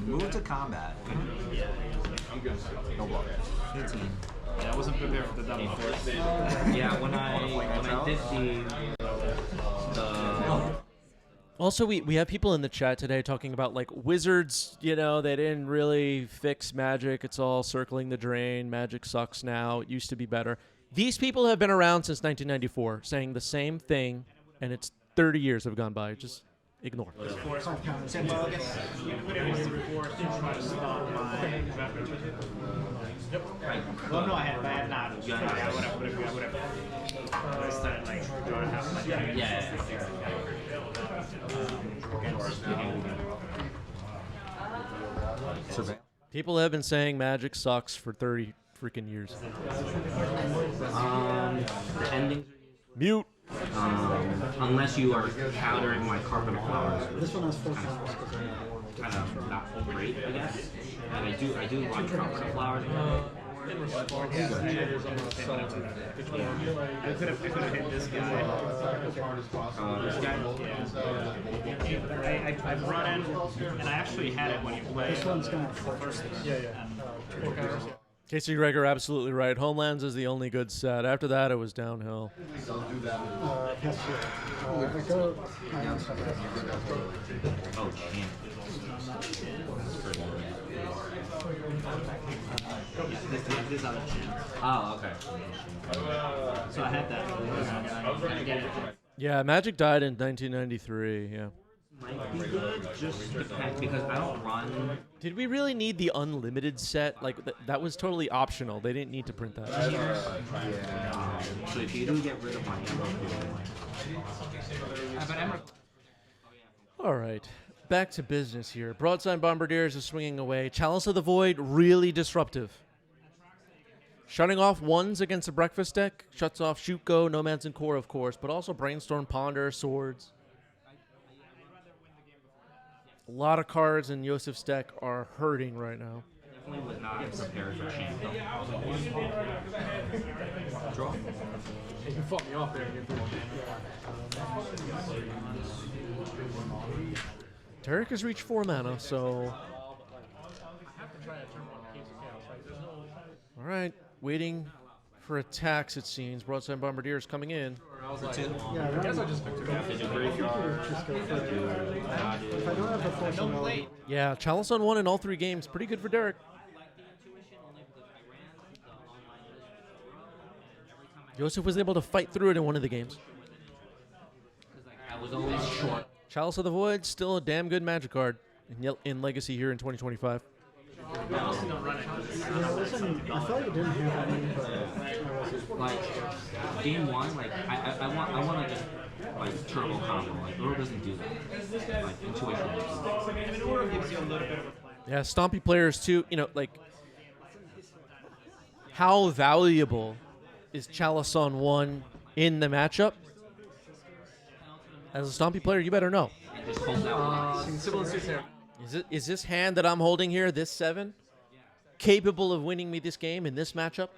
Move to combat. I'm good. No block. 15. Yeah, I wasn't prepared for the demo. Yeah, when I did the Also, we have people in the chat today talking about, like, Wizards, you know, they didn't really fix Magic. It's all circling the drain. Magic sucks now. It used to be better. These people have been around since 1994 saying the same thing, and it's 30 years have gone by. Just ignore. Well, no, I had not. Yeah, whatever. I started, like, drawing half my deck. yeah. People have been saying Magic sucks for 30 freaking years. The ending. Mute. Unless you are countering my carpet of flowers, This one has 4 counters. kind of not great, I guess. And I do like carpet of flowers. I could have hit this guy. This guy. I brought in, and I actually had it when you played. This one's going to have First, Casey Gregor, absolutely right. Homelands is the only good set. After that, it was downhill. Oh, damn. this other chance. Oh, okay. So I had that. Yeah, Magic died in 1993, yeah. Might be good, just depends, because I don't run. Did we really need the unlimited set? Like, that was totally optional. They didn't need to print that. So if you do get rid of my emerald, All right, back to business here. Broadside Bombardiers is swinging away. Chalice of the Void, really disruptive. Shutting off ones against a breakfast deck. Shuts off Shoot Go, Nomads and Core, of course, but also Brainstorm, Ponder, Swords. A lot of cards in Yosef's deck are hurting right now. definitely was not prepared for champ. Draw. You fucked me off there. Tarek has reached 4 mana, so... All right, waiting for attacks, it seems. Broadside Bombardier is coming in. I was like, Yeah, I guess I just picked if I don't have a force Yeah, Chalice on 1 in all 3 games. Pretty good for Derek. Joseph was able to fight through it in one of the games. I was always short. Chalice of the Void, still a damn good Magic card in Legacy here in 2025. Yeah, listen, I thought you didn't have any, but I wasn't. Like game 1, like I want to just like turbo combo. Like Earl doesn't do that. Like intuition. Yeah, Stompy players too. You know, like how valuable is Chalice on 1 in the matchup? As a Stompy player, you better know. It just holds out. Is this hand that I'm holding here, this 7, capable of winning me this game in this matchup?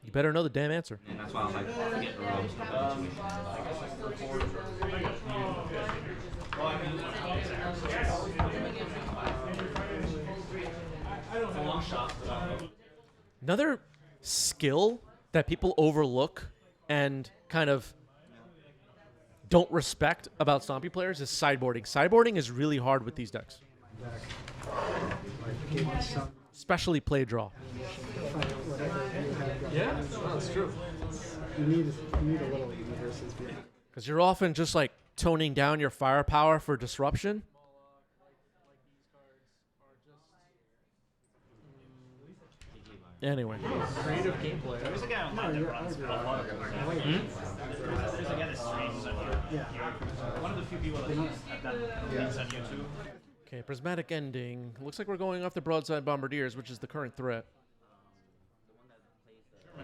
You better know the damn answer. And that's why I was like, forget Earl's intuition. Another skill that people overlook and kind of don't respect about Stompy players is sideboarding. Sideboarding is really hard with these decks. Especially play draw. Yeah, that's true. You need a little versus Because you're often just like toning down your firepower for disruption. Anyway. Creative gameplay. There's a guy online that runs a lot of cards. There's a guy that streams on YouTube. One of the few people that have done things on YouTube. Okay, Prismatic Ending. Looks like we're going off the Broadside Bombardiers, which is the current threat.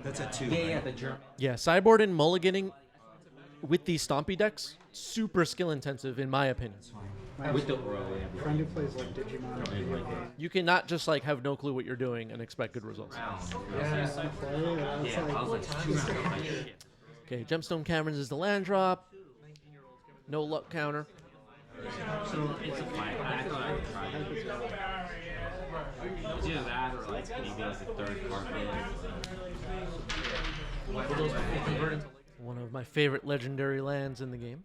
That's a 2. Yeah, the German. Yeah, sideboard and mulliganing with these Stompy decks, super skill intensive in my opinion. With the friend who plays like Digimon or video game. You cannot just like have no clue what you're doing and expect good results. Okay, Gemstone Caverns is the land drop. No luck counter. So it's a fight. I thought I would try it. It's either that or like maybe like the third card. One of my favorite legendary lands in the game.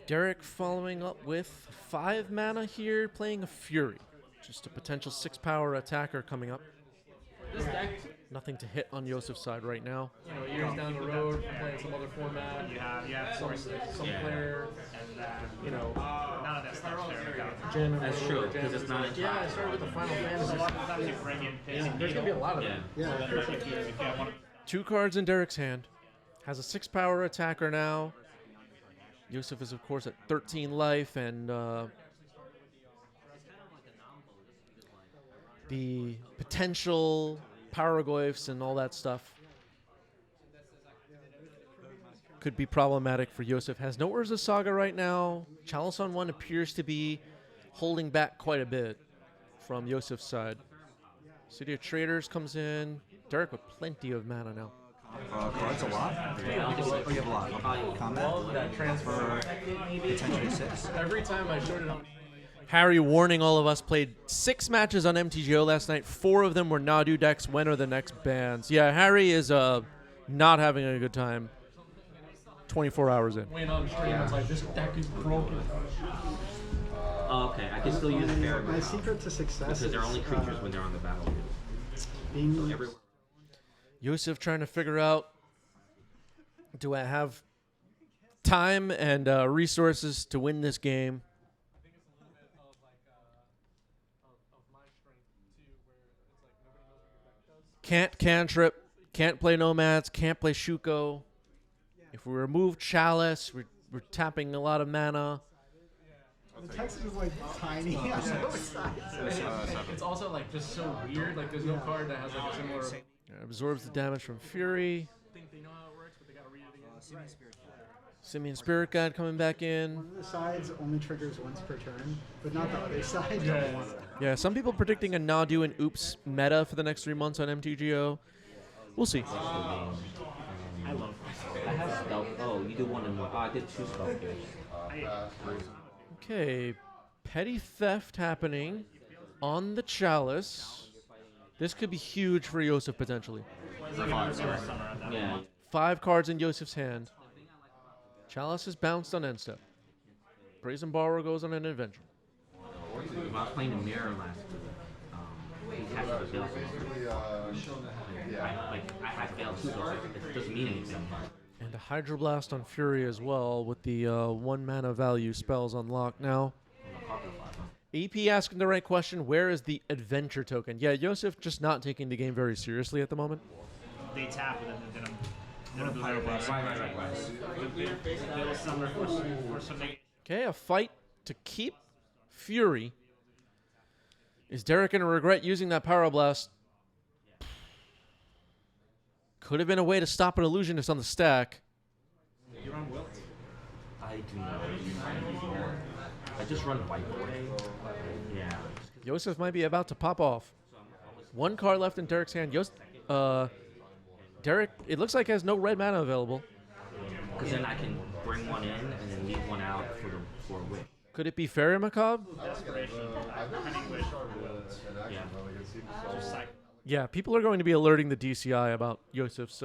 Derek following up with 5 mana here, playing a Fury. Just a potential 6 power attacker coming up. Nothing to hit on Yosef's side right now. You know, years down the road, playing some other format, You have some player, and then you know, none of that stuff's there. Gen. That's true, because it's not a Yeah, I started with the Final Fantasy. Sometimes you bring in There's gonna be a lot of them. Yeah, I appreciate if you have one 2 cards in Derek's hand. Has a 6 power attacker now. Yosef is, of course, at 13 life, and the potential Paragoyfs and all that stuff could be problematic for Yosef. Has no Urza Saga right now. Chalice on 1 appears to be holding back quite a bit from Yosef's side. City of Traders comes in. Derek with plenty of mana now. Cards a lot? Oh, you have a lot. Combat? Transfer. Potentially 6. Every time I showed it on. Harry warning all of us, played 6 matches on MTGO last night. 4 of them were Nadu decks. When are the next bans? Yeah, Harry is not having a good time. 24 hours in. Went on stream, it's like, this deck is broken. Oh, okay, I can still use it there. My secret to success Because is they're only creatures when they're on the battlefield. being Yosef trying to figure out, do I have time and resources to win this game? Can't cantrip, can't play Nomads, can't play Shuko. If we remove Chalice, we're tapping a lot of mana. the text is like tiny on both sides. It's also like just so weird. Like there's no card that has like a similar. Absorbs the damage from Fury. Think they know how it works, but they gotta read it again. Simian Spirit Guide coming back in. One of the sides only triggers once per turn, but not the other side. Yeah, some people predicting a Nadu and Oops meta for the next 3 months on MTGO. We'll see. I love I have stealth. Oh, you do 1 and 1. Oh, I did 2 stealth here. Okay, petty theft happening on the Chalice. This could be huge for Yosef potentially. Yeah. 5 cards in Yosef's hand. Chalice is bounced on end step. Brazen Borrower goes on an adventure. When I was playing the mirror last week, he cashed the bill. I failed, so it doesn't mean anything. And a Hydroblast on Fury as well with the 1 mana value spells unlocked now. AP asking the right question, where is the adventure token? Yeah, Yosef just not taking the game very seriously at the moment. They tap it and then do their blast. They'll summer for something. Okay, a fight to keep Fury. Is Derek going to regret using that Pyroblast? Could have been a way to stop an Illusionist on the stack. You run Wilt. I do not. I just run white boy. Yeah. Yosef might be about to pop off. 1 card left in Derek's hand. Derek, it looks like has no red mana available. Because then I can bring 1 in and then leave 1 out for a whip. Could it be Fairy Macabre? Yeah. Yeah, people are going to be alerting the DCI about Yosef's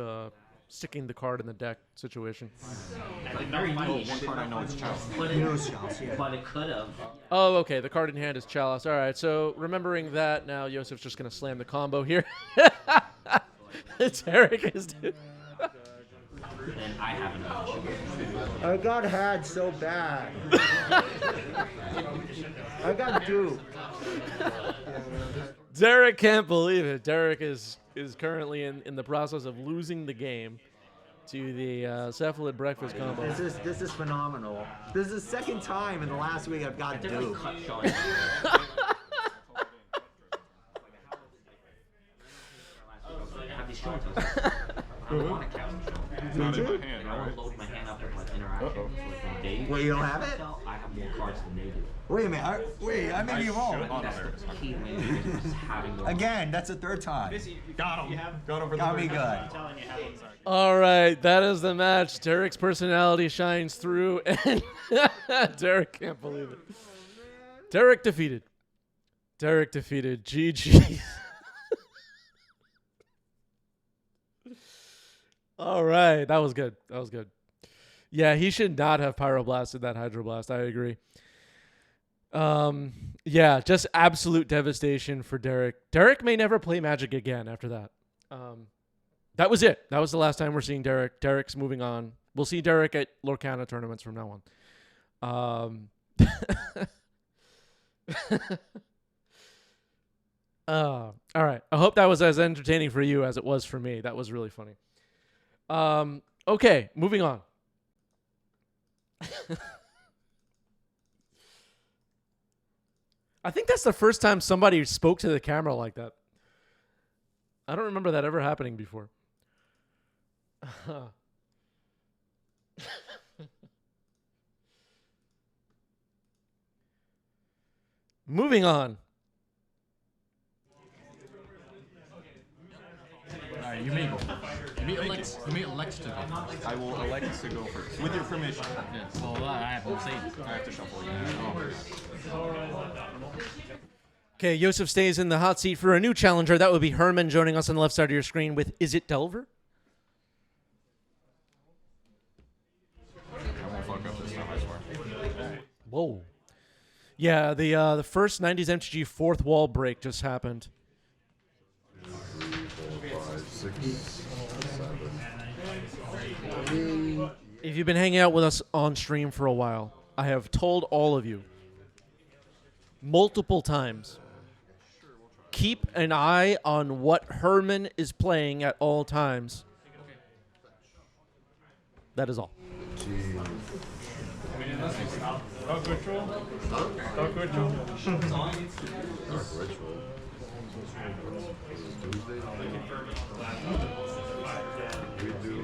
sticking the card in the deck situation. Very niche. One card I know is Chalice. But it could have. Oh, okay. The card in hand is Chalice. All right. So remembering that, now Yosef's just going to slam the combo here. Derek is. And I have an option. I got had so bad. I got duped. Derek can't believe it. Derek is currently in the process of losing the game to the cephalid breakfast combo. This is phenomenal. This is the 2nd time in the last week I've got duped. Not in my hand, I right? will load my hand up with like interaction. So like when they Wait, you don't have it? I have more cards than they do. Wait a minute. I may be wrong. I think that's the key win is just having more. Again, that's the third time. Got him. Got him for the Got me third good. time. Telling you how things are. All right, that is the match. Derek's personality shines through, and Derek can't believe it. Derek defeated. Derek defeated. GG. All right, that was good. That was good. Yeah, he should not have pyroblasted that hydroblast. I agree. Yeah, just absolute devastation for Derek. Derek may never play Magic again after that. That was it. That was the last time we're seeing Derek. Derek's moving on. We'll see Derek at Lorcana tournaments from now on. All right. I hope that was as entertaining for you as it was for me. That was really funny. Okay, moving on. I think that's the first time somebody spoke to the camera like that. I don't remember that ever happening before. Moving on. Alright, you may go. You may elect to go first. I will elect to go first. With your permission. Yes. Well, I have to say it. I have to shuffle you. Okay, Yosef stays in the hot seat for a new challenger. That would be Herman joining us on the left side of your screen with Is It Delver? I won't fuck up this time, I swear. Whoa. Yeah, the first 90s MTG fourth wall break just happened. 5, 6, 7. If you've been hanging out with us on stream for a while, I have told all of you multiple times, keep an eye on what Herman is playing at all times. That is all. Dark Ritual? Dark Ritual? Dark Ritual. Tuesday? We do,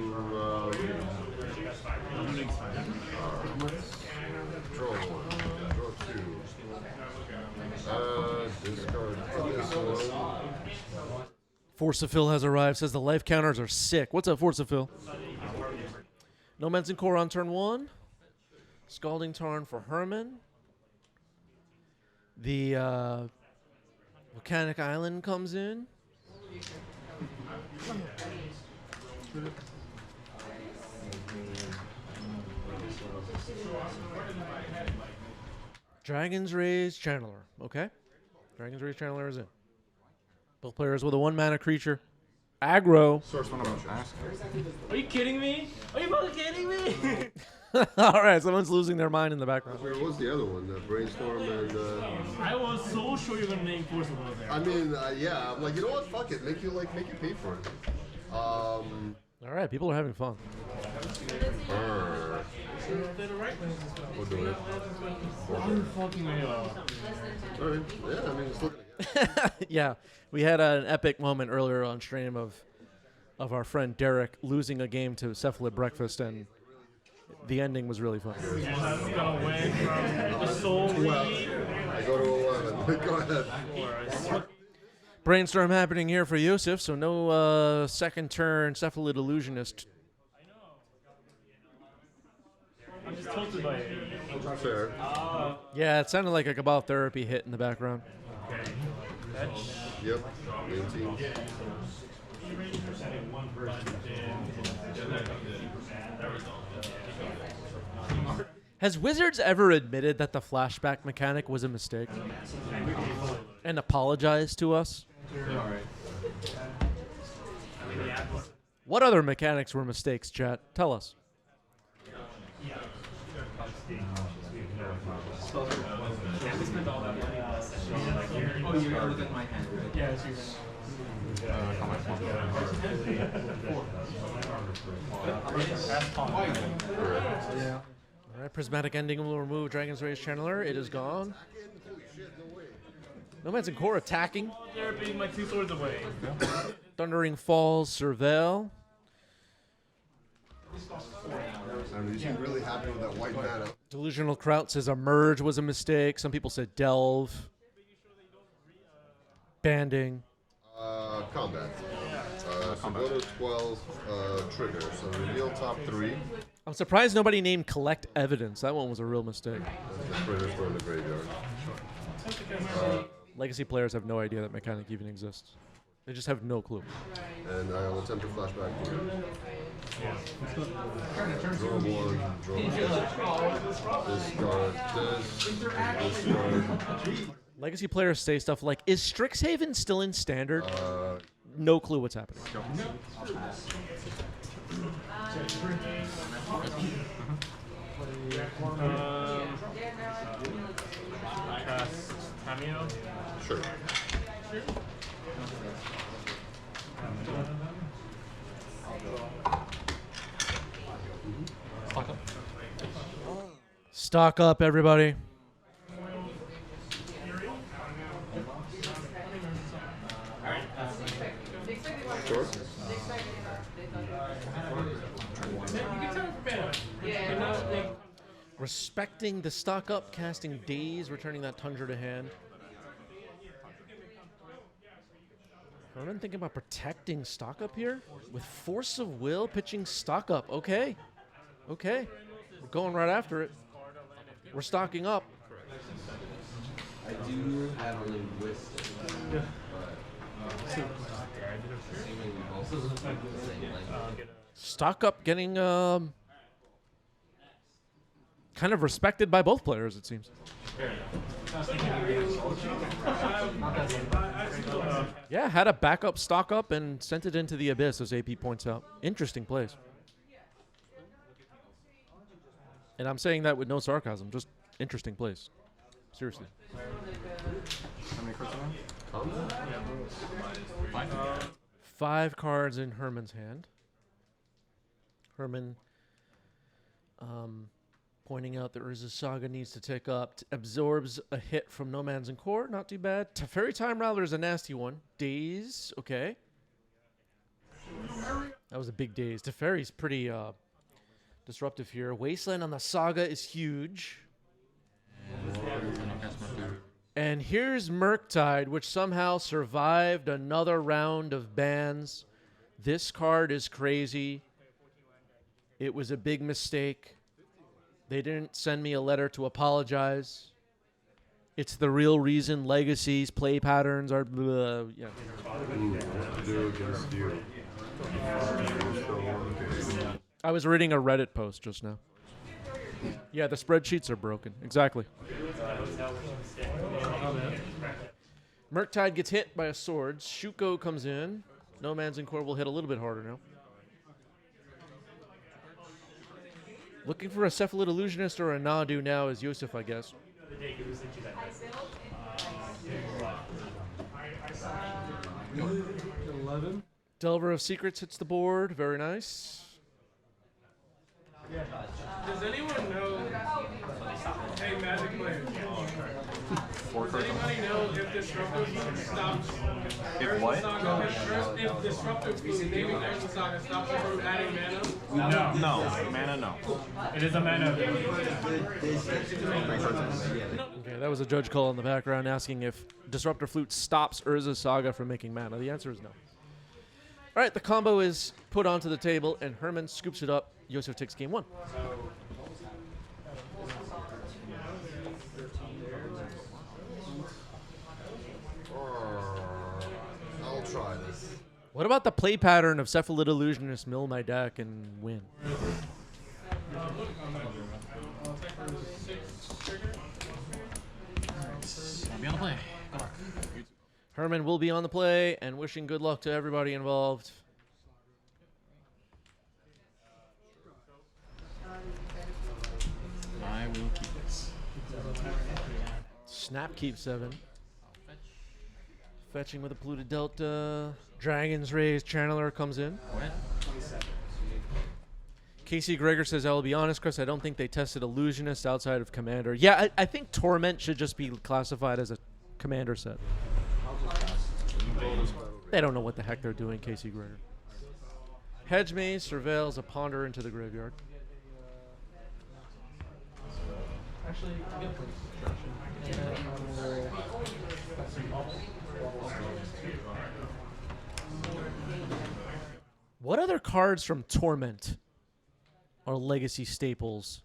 draw 1, draw 2. Discard this one. Force of Phil has arrived, says the life counters are sick. What's up, Force of Phil? No Men's Core on turn 1. Scalding Tarn for Herman. The Volcanic Island comes in. Dragon's Rage Channeler. Okay. Dragon's Rage Channeler is in. Both players with a 1-mana creature. Aggro. Source one I'm asking. Are you kidding me? Are you fucking kidding me? All right, someone's losing their mind in the background. Where was the other one? Brainstorm and... I was so sure you were gonna name Force of Will there. I mean, yeah, I'm like, you know what? Fuck it. Make you pay for it. All right, people are having fun. We'll do it. Fucking Alright. Yeah, I mean, it's looking good. Yeah, we had an epic moment earlier on stream of our friend Derek losing a game to Cephalid Breakfast, and the ending was really fun. gonna win from the soul lead. I go to 11. Go ahead. Brainstorm happening here for Yosef, so no second turn Cephalid Illusionist. I'm just tilted by it. Fair. Yeah, it sounded like a Cabal Therapy hit in the background. Yep. 19. Has Wizards ever admitted that the flashback mechanic was a mistake? And apologized to us? What other mechanics were mistakes, chat? Tell us. Oh, you're looking at my hand, right? Yeah, it's yours. All right, Prismatic Ending will remove Dragon's Rage Channeler. It is gone. No Man's Core attacking. They're being like 2 swords away. Thundering Falls, Surveil. I mean, you seem really happy with that white mana. Delusional Kraut says a merge was a mistake. Some people said delve. Banding. Combat. So go to 12 trigger. So reveal top 3. I'm surprised nobody named collect evidence. That one was a real mistake. The printers go in the graveyard. Legacy players have no idea that mechanic even exists. They just have no clue. And I'll attempt to flashback here. Draw 1, draw 1. Discard. Legacy players say stuff like, is Strixhaven still in standard? No clue what's happening. Cameo? Sure. Stock up, everybody. Sure. Respecting the stock up, casting Daze, returning that Tundra to hand. Herman thinking about protecting stock up here? With Force of Will, pitching stock up. Okay. Okay. We're going right after it. We're stocking up. I do have a linguistic, but assuming we both speak the same language. Stock up getting kind of respected by both players, it seems. Yeah, had a backup stock up and sent it into the abyss, as AP points out. Interesting plays. And I'm saying that with no sarcasm, just interesting plays. Seriously. How many cards are there? 5 cards in Herman's hand. Herman pointing out that Urza's Saga needs to tick up. Absorbs a hit from No Man's and Core. Not too bad. Teferi Time Rattler is a nasty one. Daze. Okay. That was a big daze. Teferi's pretty disruptive here. Wasteland on the Saga is huge. And here's Murktide, which somehow survived another round of bans. This card is crazy. It was a big mistake. They didn't send me a letter to apologize. It's the real reason Legacy's play patterns are blah, yeah. I was reading a Reddit post just now. Yeah, the spreadsheets are broken. Exactly. Murktide gets hit by a sword. Shuko comes in. No Man's and Core will hit a little bit harder now. Looking for a Cephalid Illusionist or a Nadu now is Yusuf, I guess. 11. Delver of Secrets hits the board. Very nice. Does anyone know? Hey, Magic players. Does anybody know if Disruptive Food stops? If what? If Disruptive Food, naming Urza Saga, stops you from adding mana? No. No. Mana, no. It is a mana. Okay, that was a judge call in the background asking if Disruptor Flute stops Urza's Saga from making mana. The answer is no. All right, the combo is put onto the table, and Herman scoops it up. Yosef takes game 1. I'll try this. What about the play pattern of Cephalid Illusionist mill my deck and win? Be on the play. Herman will be on the play, and wishing good luck to everybody involved. I will keep this. Snap keep 7. Fetching with a polluted Delta. Dragon's Rays Channeler comes in. Casey Gregor says, I will be honest, Chris, I don't think they tested Illusionist outside of Commander. Yeah, I think Torment should just be classified as a Commander set. They don't know what the heck they're doing, Casey Gregor. Hedge Maze surveils a ponder into the graveyard. Actually, I get What other cards from Torment are legacy staples?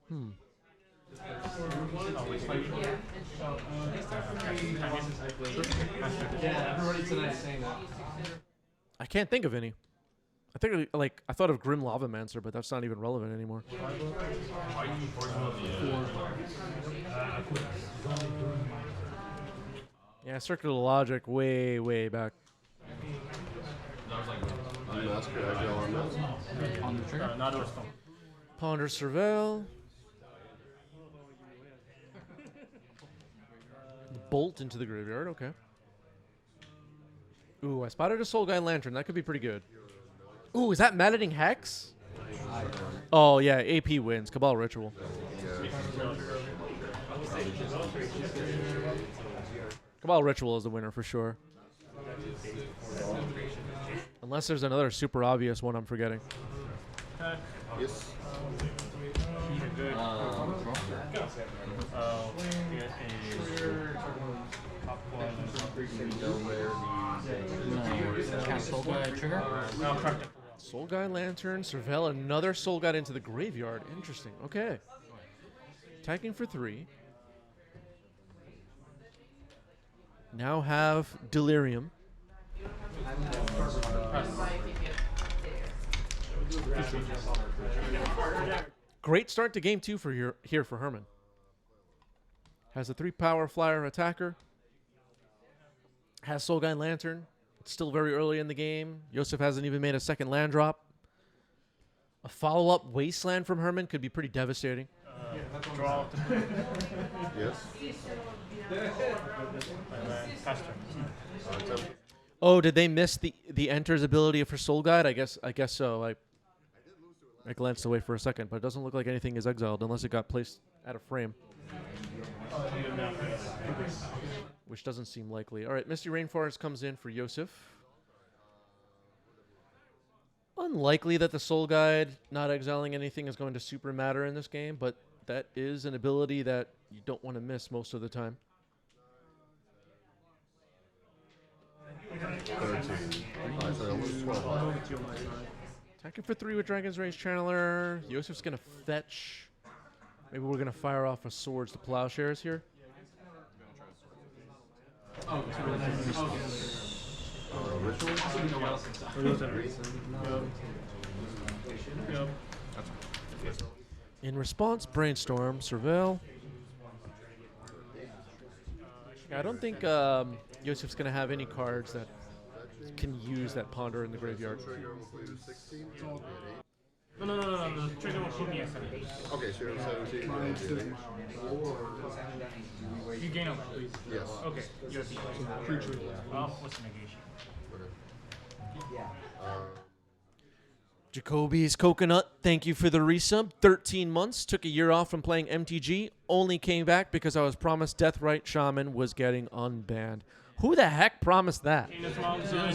Yeah, everybody tonight's saying that. I can't think of any. I think I thought of Grim Lavamancer, but that's not even relevant anymore. Yeah, Circular Logic way back. Ponder Surveil. Bolt into the graveyard, okay. Ooh, I spotted a Soul Guy Lantern. That could be pretty good. Ooh, is that Maddening Hex? Oh, yeah, AP wins. Cabal Ritual. Cabal Ritual is the winner for sure. Unless there's another super obvious one I'm forgetting. Yes. Soul Guy trigger? Soul Guy Lantern, surveil another Soul Guy into the graveyard. Interesting. Okay. Attacking for 3. Now have Delirium. Great start to game 2 for here for Herman. Has a 3-power flyer attacker. Has Soul Guy Lantern. It's still very early in the game. Yosef hasn't even made a second land drop. A follow-up Wasteland from Herman could be pretty devastating. Draw. Yes. Oh, did they miss the Enter's ability for Soul Guide? I guess so. I glanced away for a second, but it doesn't look like anything is exiled unless it got placed out of frame. Which doesn't seem likely. All right, Misty Rainforest comes in for Yosef. Unlikely that the Soul Guide not exiling anything is going to super matter in this game, but that is an ability that you don't want to miss most of the time. 13. Alright, so almost 12. Attacking for 3 with Dragon's Rage Channeler. Yosef's going to fetch. Maybe we're going to fire off a Swords to Plowshares here. In response, Brainstorm, Surveil. Yeah, I don't think Yosef's going to have any cards that can use that Ponder in the graveyard. No. The trigger will put me at 17. Okay, so you're at 17. You gain over. Yes. Okay. You're well, what's the negation? Jacoby's Coconut, thank you for the resub. 13 months. Took a year off from playing MTG. Only came back because I was promised Deathrite Shaman was getting unbanned. Who the heck promised that? It was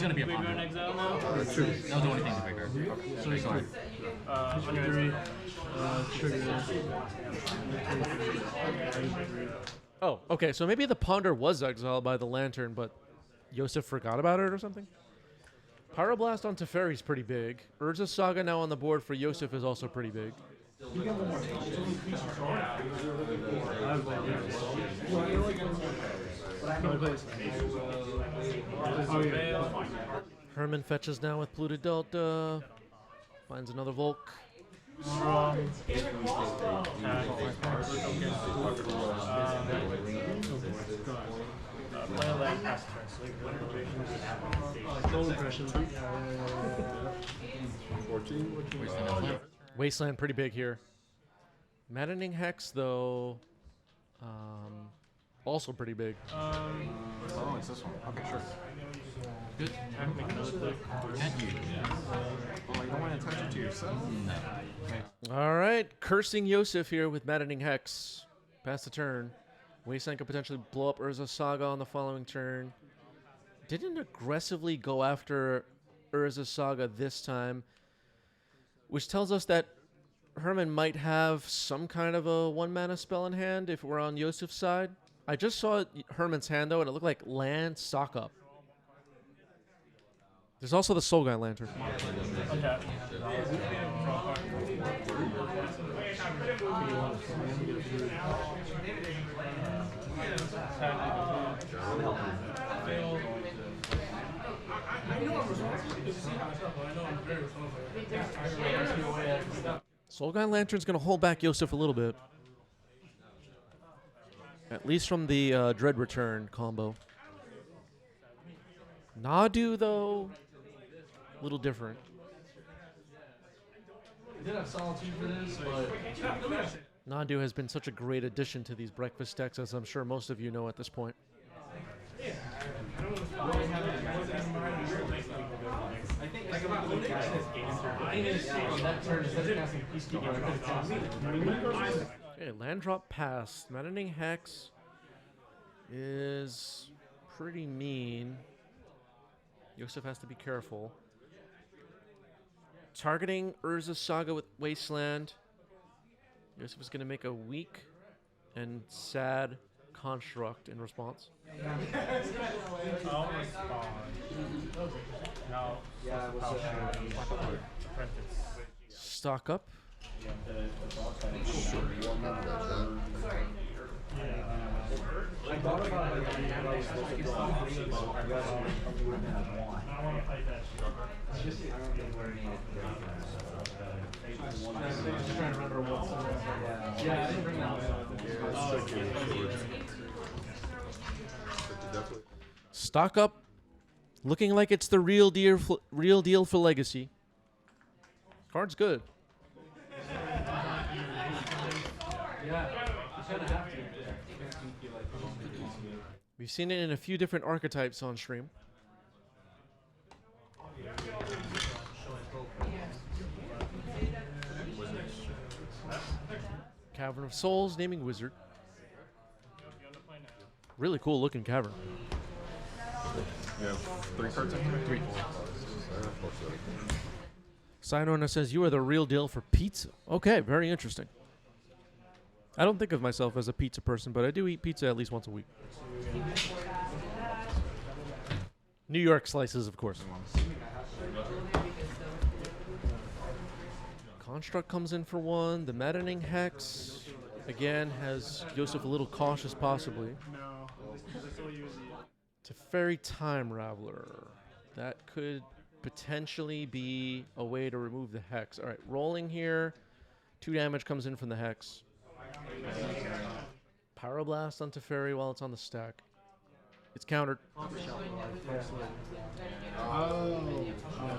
going to be a ponder. They'll do anything to trigger. Okay. So Oh, okay. So maybe the Ponder was exiled by the Lantern, but Yosef forgot about it or something? Pyroblast on Teferi's pretty big. Urza Saga now on the board for Yosef is also pretty big. Herman fetches now with Polluted Delta. Finds another Volk. Wasteland pretty big here. Maddening Hex, though, also pretty big. Oh, it's this one. Okay, sure. Good. Can't you? Well, you don't want to touch it to yourself. No. Okay. All right, cursing Yosef here with Maddening Hex. Pass the turn. Wasteland could potentially blow up Urza Saga on the following turn. Didn't aggressively go after Urza Saga this time, which tells us that Herman might have some kind of a 1-mana spell in hand if we're on Yosef's side. I just saw Herman's hand, though, and it looked like land, stock up. There's also the Soul Guy Lantern. Okay. Soul Guy Lantern's going to hold back Yosef a little bit. At least from the Dread Return combo. Nadu, though, a little different. We did have Solitude for this, but Nadu has been such a great addition to these breakfast decks, as I'm sure most of you know at this point. Okay, land drop pass. Maddening Hex is pretty mean. Yosef has to be careful. Targeting Urza Saga with Wasteland. Yosef is going to make a weak and sad construct in response. I'll respond. No. Stock up. I thought about it. I want to fight that shit. I don't think we're needed. Just trying to remember what's Yeah, I didn't bring that Definitely. Stock up. Looking like it's the real deal for Legacy. Card's good. We've seen it in a few different archetypes on stream. Cavern of Souls, naming wizard. Really cool looking cavern. Yeah, 3 cards in here? 3. Side owner says, you are the real deal for pizza. Okay, very interesting. I don't think of myself as a pizza person, but I do eat pizza at least once a week. New York slices, of course. Construct comes in for 1. The Maddening Hex, again, has Yosef a little cautious, possibly. No, I still use it. Teferi Time Raveler. That could potentially be a way to remove the Hex. All right, rolling here. 2 damage comes in from the Hex. Pyroblast on Teferi while it's on the stack. It's countered.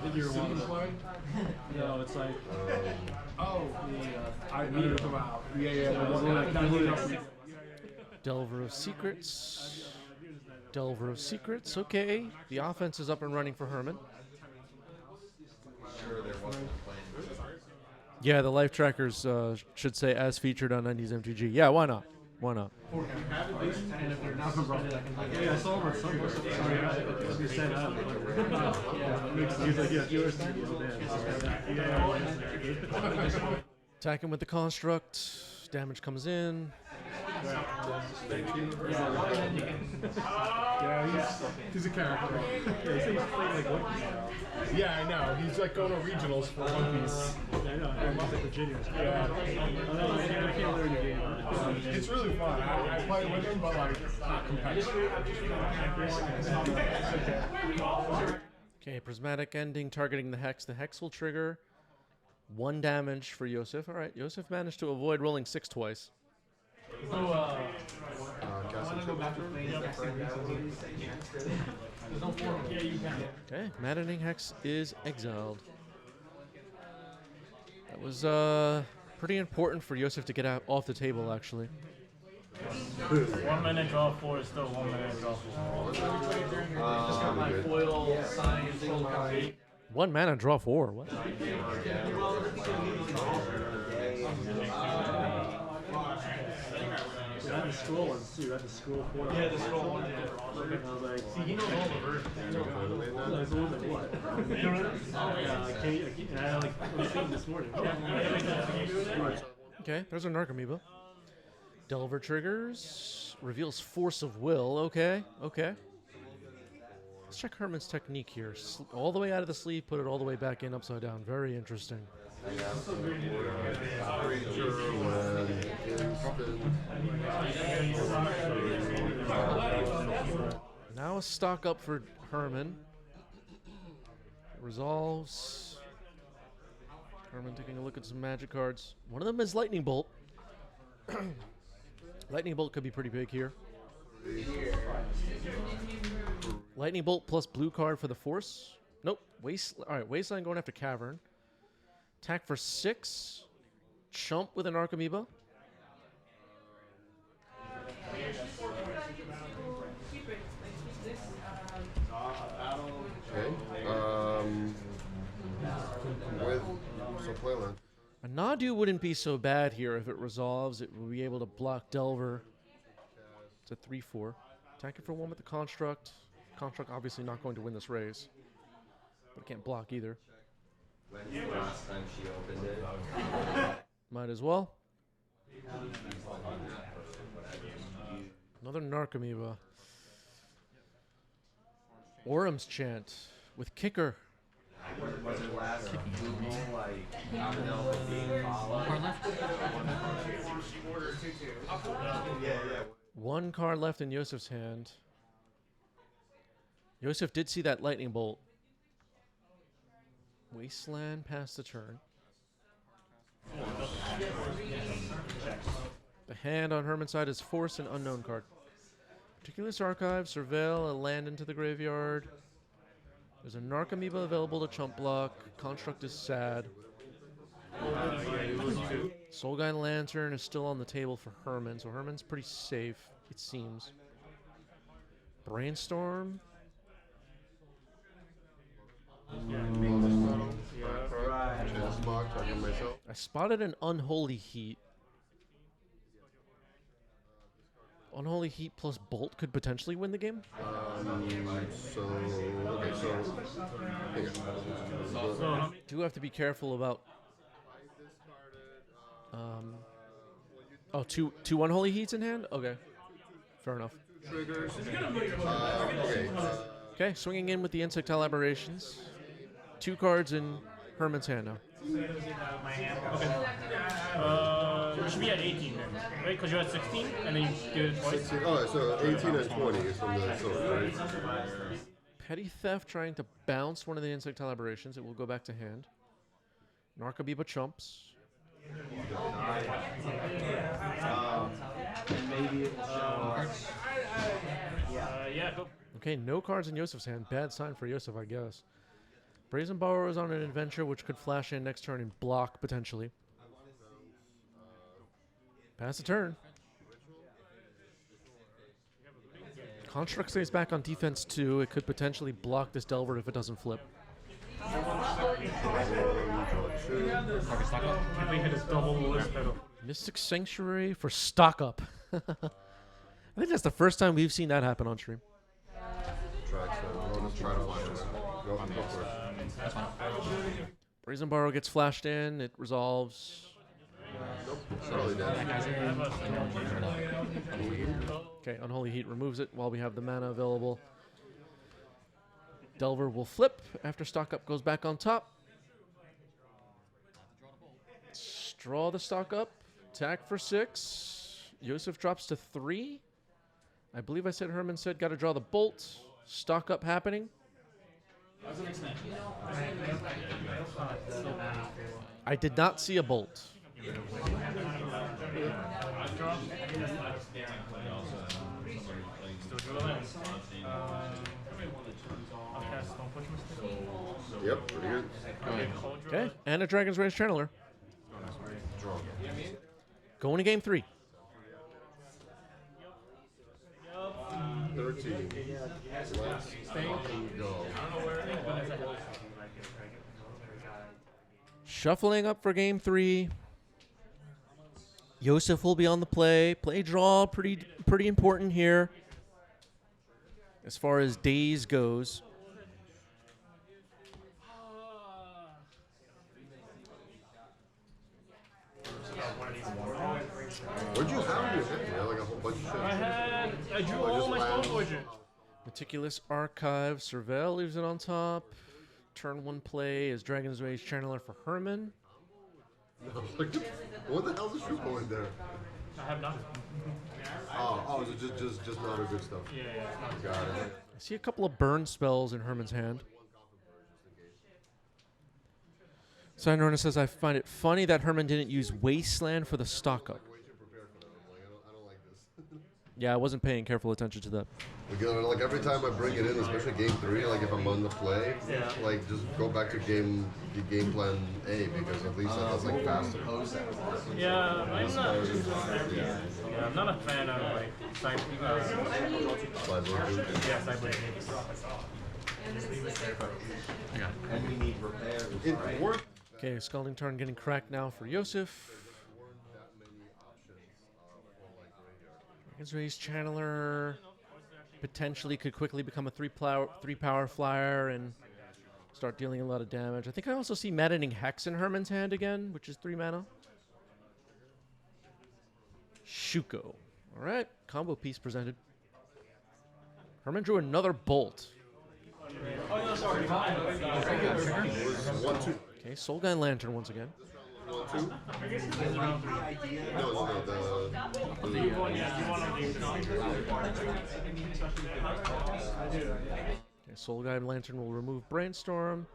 Did you rewind? No, it's like. I need to come out. Yeah. Delver of Secrets. Delver of Secrets. Okay. The offense is up and running for Herman. Yeah, the life trackers should say as featured on 90s MTG. Yeah, why not? Why not? Yeah, I saw him on somewhere. Sorry, you said Attacking with the construct. Damage comes in. Yeah, he's a character. Yeah, I know. He's like going to regionals for One Piece. I know. I'm up at Virginia. Yeah. I can't learn the game. It's really fun. I play with him, but like not competitive. Okay, Prismatic Ending targeting the Hex. The Hex will trigger 1 damage for Yosef. All right, Yosef managed to avoid rolling 6 twice. So, Okay, Maddening Hex is exiled. That was pretty important for Yosef to get out off the table, actually. 1 minute draw 4 is still 1 minute draw 4. 1 mana draw 4. What? I had the scroll ones too. I had the scroll 4. Yeah, the scroll ones. See, he knows all the versions. was like, what? I was thinking this morning. Okay, there's a Narcomoeba. Delver triggers. Reveals Force of Will. Okay, okay. Let's check Herman's technique here. All the way out of the sleeve, put it all the way back in upside down. Very interesting. Now a stock up for Herman. Resolves. Herman taking a look at some magic cards. One of them is Lightning Bolt. Lightning Bolt could be pretty big here. Lightning Bolt plus blue card for the Force. Nope. Alright, Wasteland going after Cavern. Attack for 6. Chump with an Archamoeba. Okay. So playland. A Nadu wouldn't be so bad here if it resolves. It will be able to block Delver. It's a 3/4. Attack it for 1 with the Construct. Construct obviously not going to win this race. But it can't block either. When's the last time she opened it? Might as well. Another Narcomoeba. Orum's Chant with Kicker. Was it last Google, like, Abdel being followed? Yeah. 1 card left in Yosef's hand. Yosef did see that Lightning Bolt. Wasteland past the turn. The hand on Herman's side is Force and Unknown card. Meticulous Archive, Surveil, a land into the graveyard. There's a Narcomoeba available to chump block. Construct is sad. Soulguide Lantern is still on the table for Herman, so Herman's pretty safe, it seems. Brainstorm. I spotted an Unholy Heat. Unholy Heat plus Bolt could potentially win the game. Do have to be careful about. Two Unholy Heats in hand. Okay, fair enough. Triggers. Okay, swinging in with the Insectile Aberrations. 2 cards in Herman's hand now. Okay. You should be at 18 then, right? Because you're at 16, and then you do it twice. Alright, so 18 and 20 is from the sword, right? Petty Theft trying to bounce one of the Insectile Aberrations. It will go back to hand. Narcomoeba chumps. Yeah, go. Okay, no cards in Yosef's hand. Bad sign for Yosef, I guess. Brazen Borrower is on an adventure which could flash in next turn and block, potentially. Pass the turn. Construct stays back on defense, too. It could potentially block this Delver if it doesn't flip. Mystic Sanctuary for stock up. I think that's the first time we've seen that happen on stream. Brazen Borrow gets flashed in. It resolves. Okay, Unholy Heat removes it while we have the mana available. Delver will flip after stock up goes back on top. Draw the stock up. Attack for 6. Yosef drops to 3. I believe I said Herman said got to draw the bolt. Stock up happening. I did not see a bolt. Yep, pretty good. Okay, and a Dragon's Rage Channeler. Going to game 3. 13. Let's fucking go. Shuffling up for game 3. Yosef will be on the play. Play draw, pretty important here. As far as days goes. What'd you have in your hand? You had like a whole bunch of shit. I drew all my Stone Fortune. Meticulous Archive. Serval leaves it on top. Turn 1 play is Dragon's Rage Channeler for Herman. What the hell is Shuko in there? I have nothing. Oh, just not a good stuff. Yeah, Got it. I see a couple of burn spells in Herman's hand. Signorna says, I find it funny that Herman didn't use Wasteland for the stock up. I don't like this. Yeah, I wasn't paying careful attention to that. Like every time I bring it in, especially game 3, like if I'm on the play, like just go back to game plan A because at least that's like faster. Yeah, I'm not a fan of like side And we need repairs. Okay, Scalding Tarn getting cracked now for Yosef. Dragon's Rage Channeler potentially could quickly become a 3-power flyer and start dealing a lot of damage. I think I also see maddening Hex in Herman's hand again, which is 3 mana. Shuko. All right, combo piece presented. Herman drew another bolt. Okay, Soul Guy Lantern once again. Okay, Soul Guy Lantern will remove Brainstorm.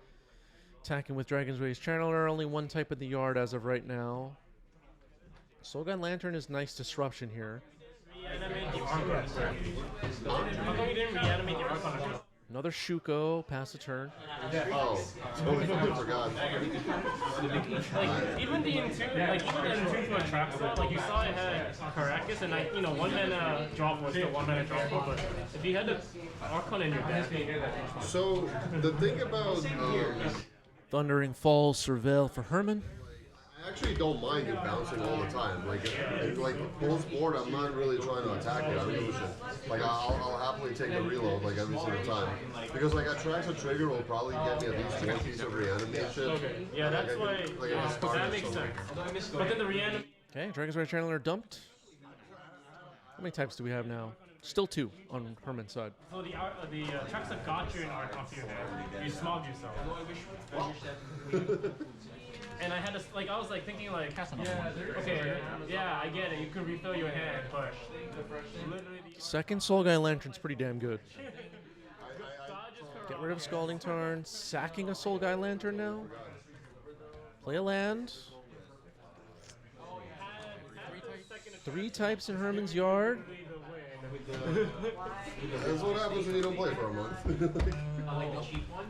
Attacking with Dragon's Rage Channeler. Only one type in the yard as of right now. Soul Guy Lantern is nice disruption here. Another Shuko, pass the turn. Oh, totally forgot. Like even the Entomb for Attraction, like you saw it had Caracas and like 1 mana drop was the 1 mana drop, but if you had the Archon in your deck. So the thing about Thundering Falls Surveil for Herman. I actually don't mind it bouncing all the time. Like, post board, I'm not really trying to attack it. I really should. Like, I'll happily take a reload like every single time because like Attracts a trigger will probably get me at least 1 piece of reanimation. Okay, yeah, that's why. That makes sense. But then the reanimation. Okay, Dragon's Rage Channeler dumped. How many types do we have now? Still 2 on Herman's side. So the tracks that got you in art off your head, you smogged yourself. And I had to, like, I was like thinking, like, okay, yeah, I get it. You can refill your hand, but literally. Second Soul Guy Lantern's pretty damn good. Get rid of Scalding Tarn. Sacking a Soul Guy Lantern now. Play a land. 3 types in Herman's yard. That's what happens when you don't play for a month.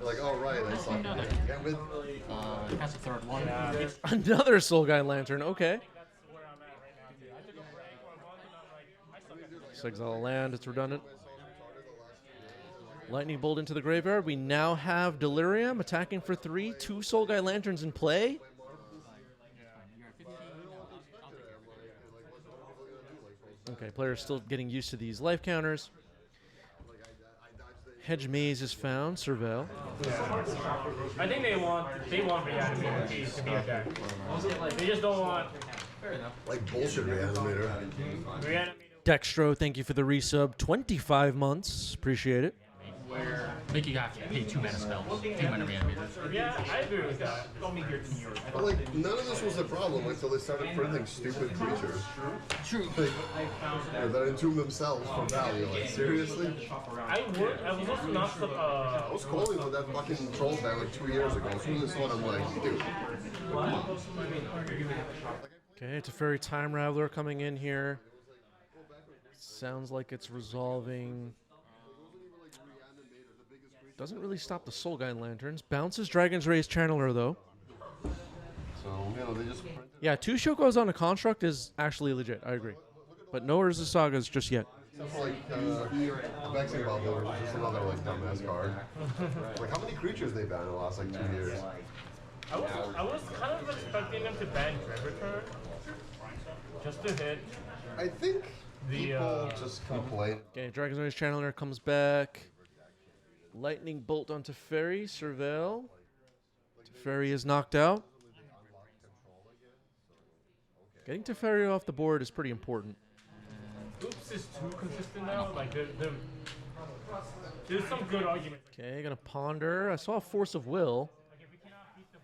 Like, oh right, I saw it. That's the third one. Another Soul Guy Lantern, okay. Exile a land, it's redundant. Lightning Bolt into the graveyard. We now have Delirium attacking for 3. 2 Soul Guy Lanterns in play. Okay, players still getting used to these life counters. Hedge Maze is found. Surveil. I think they want Reanimator to be a deck. They just don't want like bullshit Reanimator. Dextro, thank you for the resub. 25 months. Appreciate it. Make you have to pay 2 mana spells, 2 mana reanimators. Yeah, I agree with that. But like, none of this was a problem until they started printing stupid creatures. True. Like, that entomb themselves for value. Like, seriously? I was also not I was calling for that fucking troll deck like 2 years ago. As soon as I saw it, I'm like, dude. Okay, Teferi Time Raveler coming in here. Sounds like it's resolving. Doesn't really stop the Soul Guy Lanterns. Bounces Dragon's Rage Channeler, though. So, they just... Yeah, 2 Shokos on a construct is actually legit. I agree. But no Urza Sagas just yet. Except for, like, Vexing Bubble, which is just another, like, dumbass card. Like, how many creatures they banned in the last, like, 2 years? I was kind of expecting them to ban Dread Return. Just to hit. I think people just complain. Okay, Dragon's Rage Channeler comes back. Lightning Bolt onto Teferi. Surveil. Teferi is knocked out. Getting Teferi off the board is pretty important. Oops is too consistent now. Like there's some good arguments. Okay, gonna ponder. I saw a Force of Will.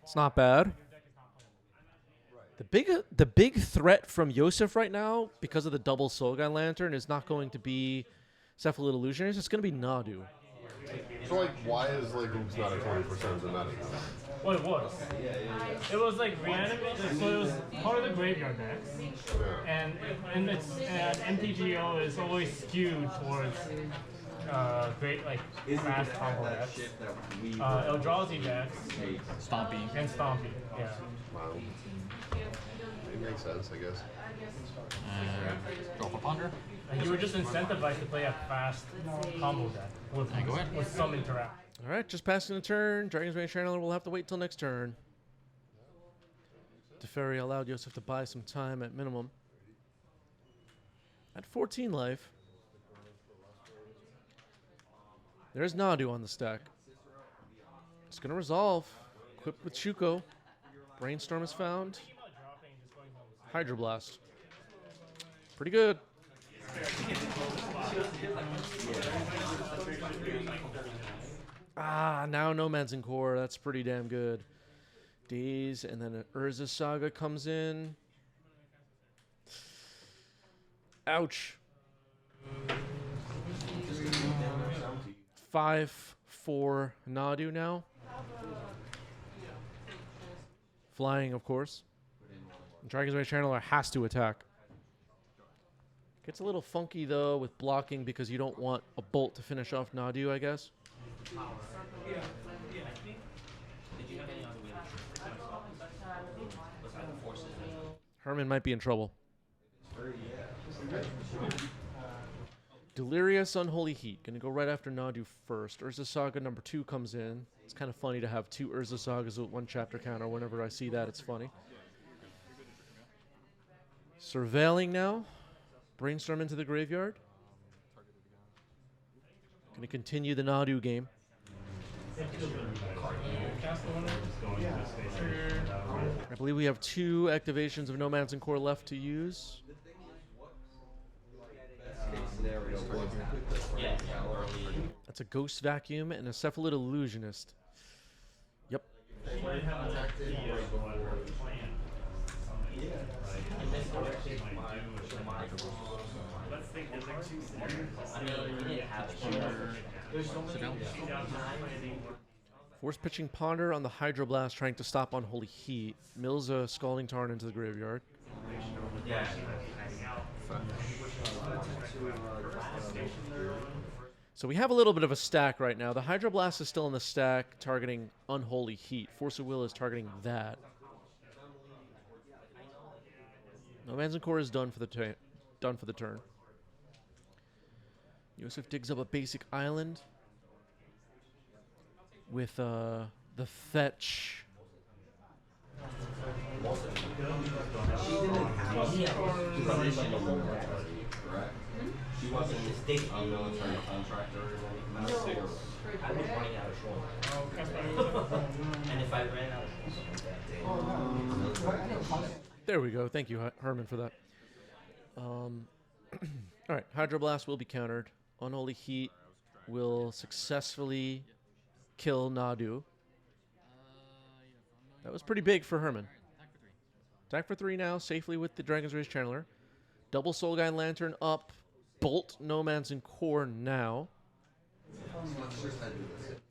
It's not bad. The big threat from Yosef right now, because of the double Soul Guy Lantern, is not going to be Cephalid Illusionist. It's going to be Nadu. So, like, why is, like, Oops not at 20% of the meta? Well, it was. It was, like, reanimated, so it was part of the graveyard decks. And MTGO is always skewed towards great, like, fast combo decks. Eldrazi decks. Stompy. And Stompy, yeah. Wow. It makes sense, I guess. Go for Ponder. And you were just incentivized to play a fast combo deck with some interaction. All right, just passing the turn. Dragon's Rage Channeler will have to wait till next turn. Teferi allowed Yosef to buy some time at minimum. At 14 life. There's Nadu on the stack. It's going to resolve. Equipped with Shuko. Brainstorm is found. Hydroblast. Pretty good. Now Nomads and Core. That's pretty damn good. Daze, and then an Urza Saga comes in. Ouch. 5/4 Nadu now. Flying, of course. Dragon's Rage Channeler has to attack. Gets a little funky, though, with blocking because you don't want a bolt to finish off Nadu, I guess. Herman might be in trouble. Delirious Unholy Heat. Gonna go right after Nadu first. Urza Saga number 2 comes in. It's kind of funny to have 2 Urza Sagas with 1 chapter counter. Whenever I see that, it's funny. Surveilling now. Brainstorm into the graveyard. Gonna continue the Nadu game. I believe we have 2 activations of Nomads and Core left to use. That's a Ghost Vacuum and a Cephalid Illusionist. Yep. Force pitching Ponder on the Hydroblast, trying to stop Unholy Heat. Mills a Scalding Tarn into the graveyard. So we have a little bit of a stack right now. The Hydroblast is still in the stack, targeting Unholy Heat. Force of Will is targeting that. Nomads and Core is done for the turn. Yosef digs up a basic island with the fetch. She wasn't a military contractor. I was running out of shore. And if I ran out of There we go. Thank you, Herman, for that. All right, Hydroblast will be countered. Unholy Heat will successfully kill Nadu. That was pretty big for Herman. Attack for 3 now, safely with the Dragon's Rage Channeler. Double Soul Guy Lantern up. Bolt Nomads and Core now.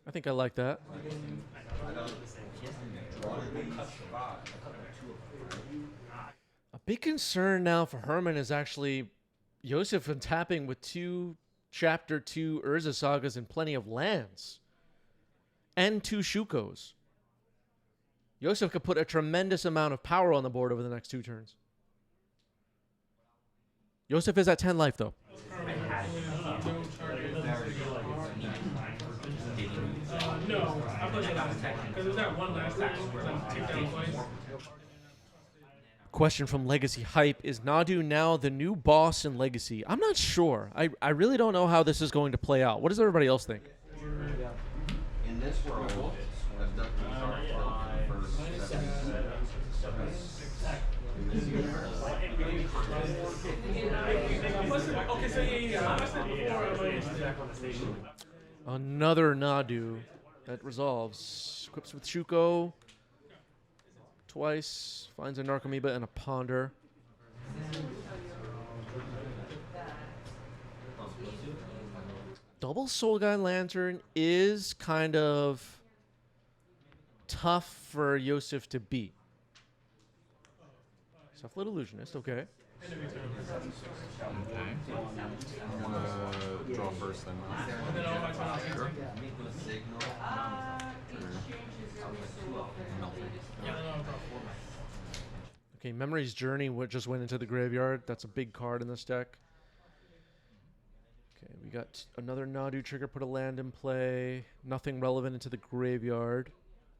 I think I like that. A big concern now for Herman is actually Yosef and tapping with 2 Chapter 2 Urza Sagas and plenty of lands. And 2 Shukos. Yosef could put a tremendous amount of power on the board over the next 2 turns. Yosef is at 10 life, though. No, I played that because it was that one last time. Takedown twice. Question from Legacy Hype. Is Nadu now the new boss in Legacy? I'm not sure. I really don't know how this is going to play out. What does everybody else think? in this world, Another Nadu that resolves. Equips with Shuko twice. Finds a Narcomoeba and a Ponder. Double Soul Guy Lantern is kind of tough for Yosef to beat. Cephalid Illusionist, okay. Okay. I'm gonna draw first then. Sure. Okay, Memory's Journey just went into the graveyard. That's a big card in this deck. Okay, we got another Nadu trigger, put a land in play. Nothing relevant into the graveyard.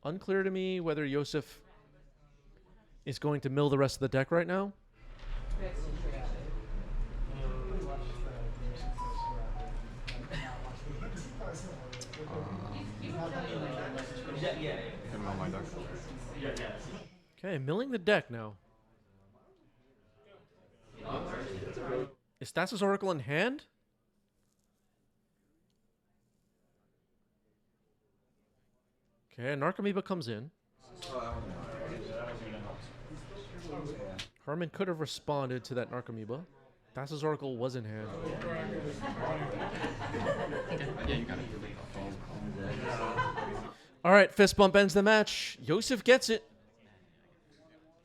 Unclear to me whether Yosef is going to mill the rest of the deck right now. Can mill my deck. Okay, milling the deck now. Is Thassa's Oracle in hand? Okay, Narcomoeba comes in. Herman could have responded to that Narcomoeba. Thassa's Oracle was in hand. All right, fist bump ends the match. Yosef gets it.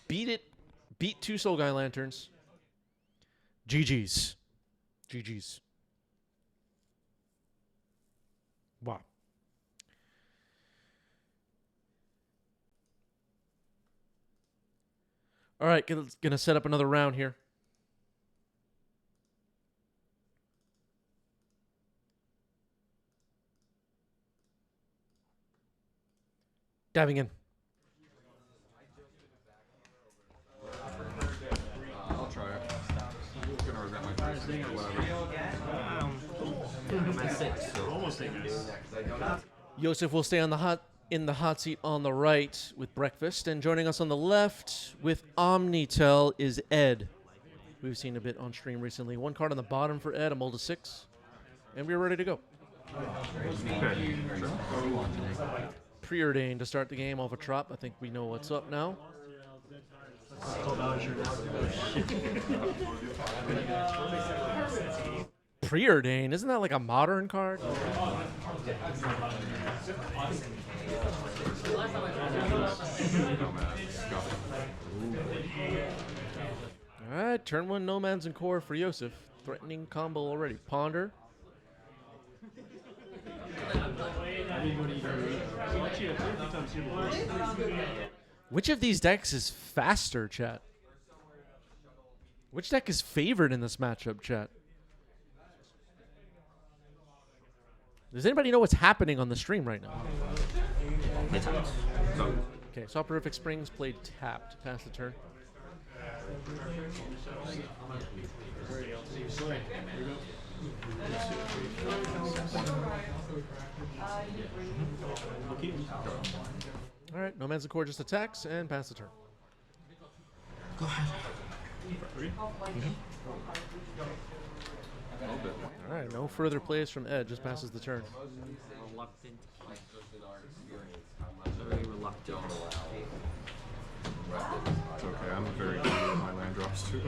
Beat it. Beat 2 Soul Guy Lanterns. GG's. GG's. Wow. All right, gonna set up another round here. Diving in. I'll try it. I'm gonna regret my choice or whatever. I'm at 6, so almost 8 guys. Yosef will stay on the in the hot seat on the right with breakfast, and joining us on the left with Omnitel is Ed. We've seen a bit on stream recently. 1 card on the bottom for Ed, a mold of 6, and we're ready to go. Preordained to start the game off a trop. I think we know what's up now. Preordained? Isn't that like a modern card? Alright, turn 1 Nomads and Core for Yosef. Threatening combo already. Ponder. Which of these decks is faster, chat? Which deck is favored in this matchup, chat? Does anybody know what's happening on the stream right now? Okay, Soporific Springs played tapped. Pass the turn. All right, Nomads and Core just attacks and pass the turn. Go ahead. All right, no further plays from Ed, just passes the turn. Reluctant. Very reluctant. It's okay, I'm very good with my land drops too.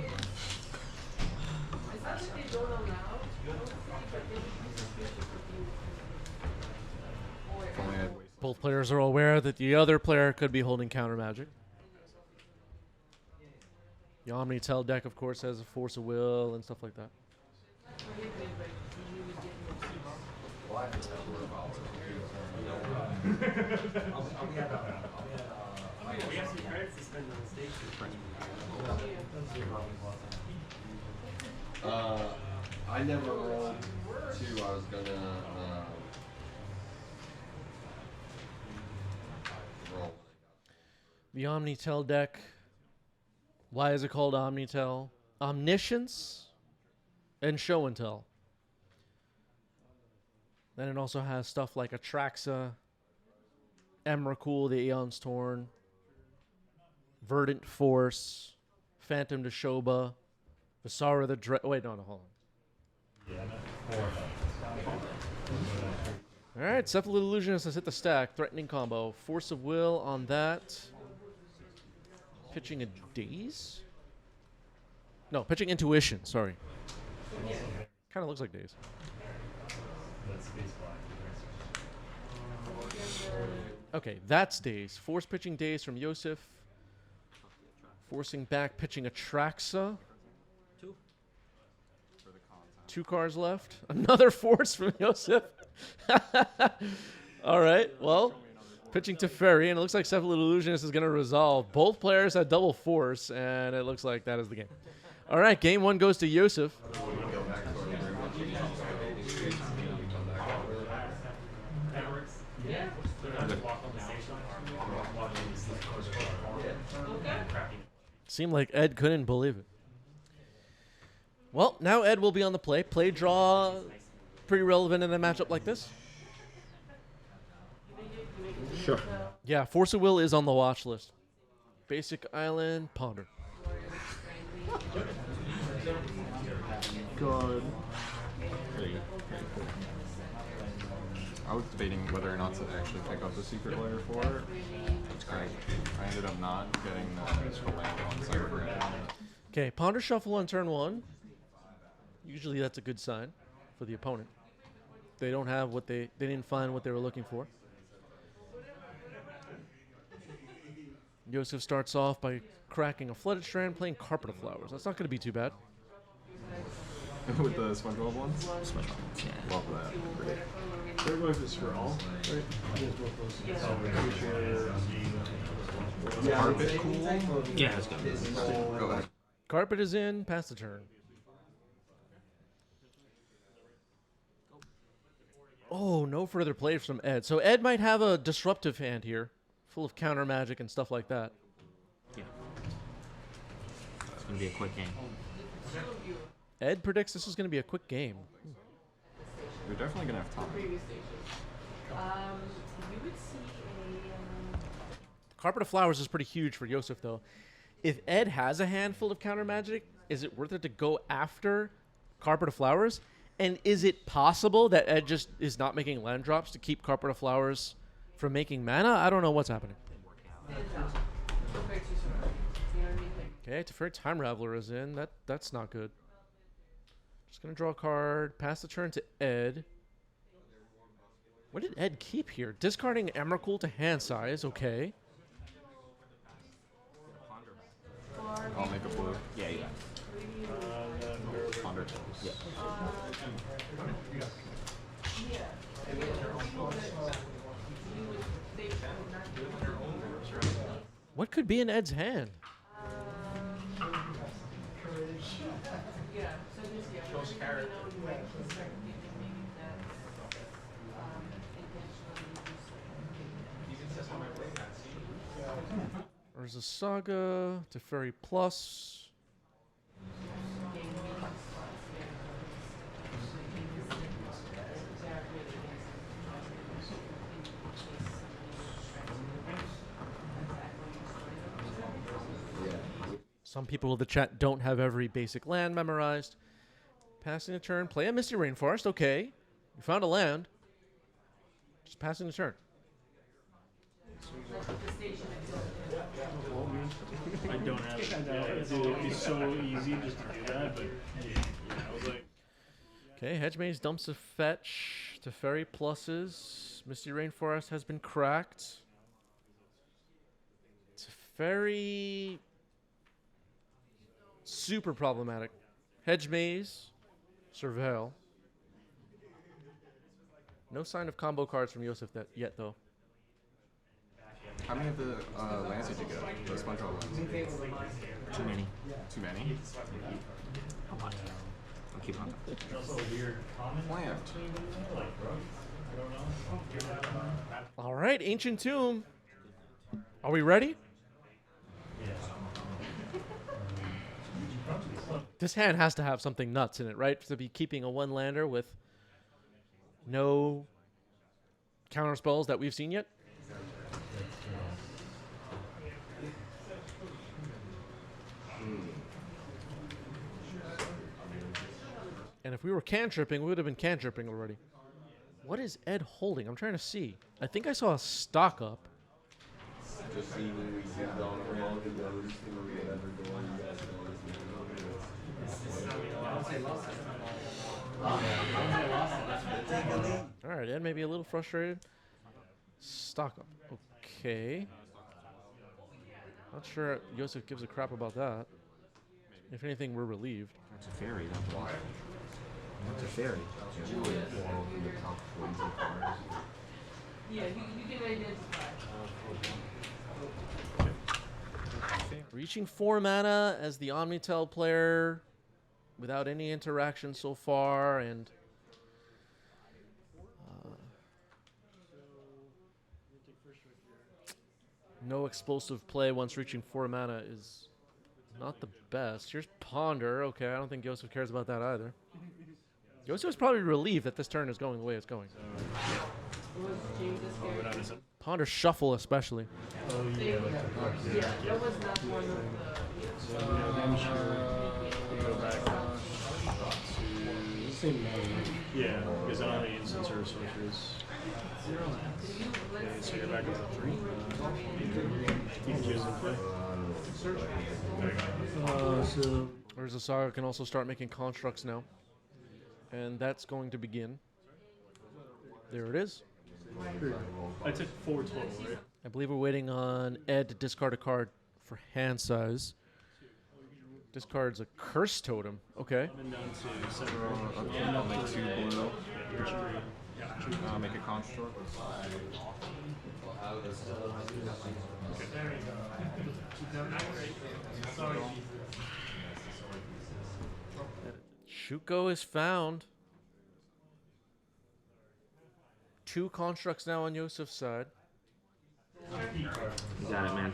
Both players are aware that the other player could be holding counter magic. The Omnitel deck, of course, has a Force of Will and stuff like that. I never rolled 2. I was gonna roll. The Omnitel deck. Why is it called Omnitel? Omniscience and Show and Tell. Then it also has stuff like Atraxa Emrakul, the Aeon's Torn, Verdant Force, Phantom to Shoba, Visara the Dread. Wait, no, hold on. All right, Cephalid Illusionist has hit the stack. Threatening combo. Force of Will on that. Pitching a Daze? No, pitching Intuition, sorry. Kind of looks like Daze. Okay, that's Daze. Force pitching Daze from Yosef. Forcing back, pitching Atraxa. 2 cards left. Another Force from Yosef. All right, well, pitching Teferi, and it looks like Cephalid Illusionist is going to resolve. Both players had double Force, and it looks like that is the game. All right, game 1 goes to Yosef. Seemed like Ed couldn't believe it. Well, now Ed will be on the play. Play draw, pretty relevant in a matchup like this. Sure. Yeah, Force of Will is on the watch list. Basic Island, Ponder. Good. I was debating whether or not to actually pick up the secret layer for it. I ended up not getting the extra land on Cyber. Okay, Ponder Shuffle on turn 1. Usually that's a good sign for the opponent. They don't have what they didn't find what they were looking for. Yosef starts off by cracking a Flooded Strand, playing Carpet of Flowers. That's not going to be too bad. With the SpongeBob ones? SpongeBob, yeah. Love that. Great. Third wave is for all, right? Carpet cool? Yeah, that's good. Go back. Carpet is in, pass the turn. Oh, no further play from Ed. So Ed might have a disruptive hand here, full of counter magic and stuff like that. Yeah. It's going to be a quick game. Ed predicts this is going to be a quick game. You're definitely going to have time. Carpet of Flowers is pretty huge for Yosef, though. If Ed has a handful of counter magic, is it worth it to go after Carpet of Flowers? And is it possible that Ed just is not making land drops to keep Carpet of Flowers from making mana? I don't know what's happening. Okay, Teferi Time Raveler is in. That's not good. Just going to draw a card, pass the turn to Ed. What did Ed keep here? Discarding Emrakul to hand size, okay. I'll make a blue. Yeah, you got it. Ponder. Yeah. What could be in Ed's hand? There's a Saga, Teferi Plus. Some people in the chat don't have every basic land memorized. Passing a turn, play a Misty Rainforest. Okay, you found a land. Just passing the turn. I don't have it. Yeah, it'd be so easy just to do that, but I was like, Okay, Hedge Maze dumps a fetch. Teferi pluses. Misty Rainforest has been cracked. Teferi... super problematic. Hedge Maze. Surveil. No sign of combo cards from Yosef yet, though. How many of the lands did you get? The SpongeBob lands? Too many. Too many? I'll keep on. Plant. All right, Ancient Tomb. Are we ready? This hand has to have something nuts in it, right? To be keeping a one-lander with no counter spells that we've seen yet. And if we were cantripping, we would have been cantripping already. What is Ed holding? I'm trying to see. I think I saw a stock up. Just see when we sit down around and everything or whatever going, you guys All right, Ed may be a little frustrated. Stock up. Okay. Not sure Yosef gives a crap about that. If anything, we're relieved. That's a fairy. That's a fairy. Yeah, you can identify. Reaching 4 mana as the Omnitel player without any interaction so far, and no explosive play once reaching 4 mana is not the best. Here's Ponder. Okay, I don't think Yosef cares about that either. Yosef is probably relieved that this turn is going the way it's going. Ponder Shuffle especially. Oh, yeah. Yeah, that was not one of We go back to... Yeah, because I don't have any instants or sorcerers. Okay, so you're back up to 3. You can choose and play. So Urza Saga can also start making constructs now. And that's going to begin. There it is. I took 4 total, right? I believe we're waiting on Ed to discard a card for hand size. Discards a Curse Totem. Okay. I'm down to 7. I'll make 2 blue. Make a construct. Shuko is found. 2 constructs now on Yosef's side. You got it, man.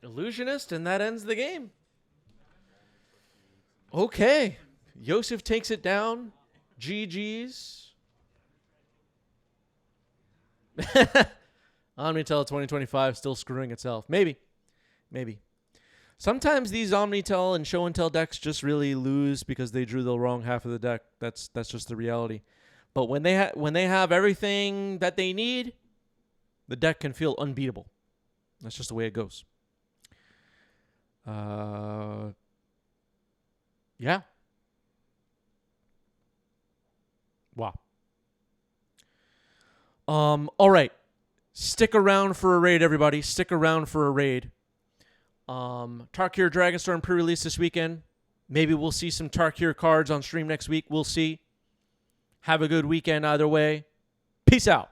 Illusionist, and that ends the game. Okay. Yosef takes it down. GG's. Omnitel 2025 still screwing itself. Maybe. Sometimes these Omnitel and Show and Tell decks just really lose because they drew the wrong half of the deck. That's just the reality. But when they have everything that they need, the deck can feel unbeatable. That's just the way it goes. Yeah. Wow. All right. Stick around for a raid, everybody. Stick around for a raid. Tarkir Dragonstorm pre-release this weekend. Maybe we'll see some Tarkir cards on stream next week. We'll see. Have a good weekend either way. Peace out.